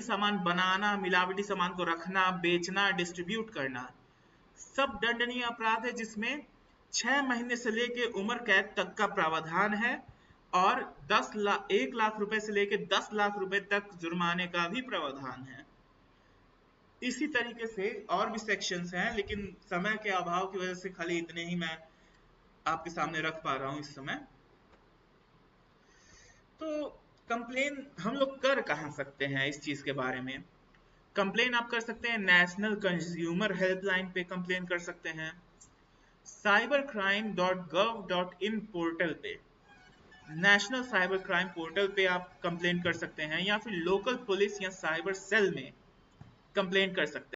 सामान बनाना, मिलावटी सामान को रखना, बेचना, डिस्ट्रीब्यूट करना, सब दंडनीय अपराध है, जिसमें 6 महीने से लेके उम्र कैद तक का प्रावधान है और 1 लाख रुपए से लेके 10 लाख रुपए तक जुर्माने का भी प्रावधान है। इसी तरीके से और भी सेक्शंस हैं, लेकिन समय के अभाव की वजह से खाली इतने ही मैं आपके सामने रख पा रहा हूं इस समय। तो कंप्लेन हम लोग कर कहाँ सकते हैं इस चीज के बारे में? कंप्लेन आप कर सकते हैं नेशनल कंज्यूमर हेल्पलाइन पे कंप्लेन कर सकते हैं, cybercrime.gov.in पोर्टल पे, नेशनल साइबर क्राइम पोर्टल पे आप कंप्लेन कर सकते हैं, या फिर लोकल पुलिस या साइबर सेल में कंप्लेन कर सकते हैं।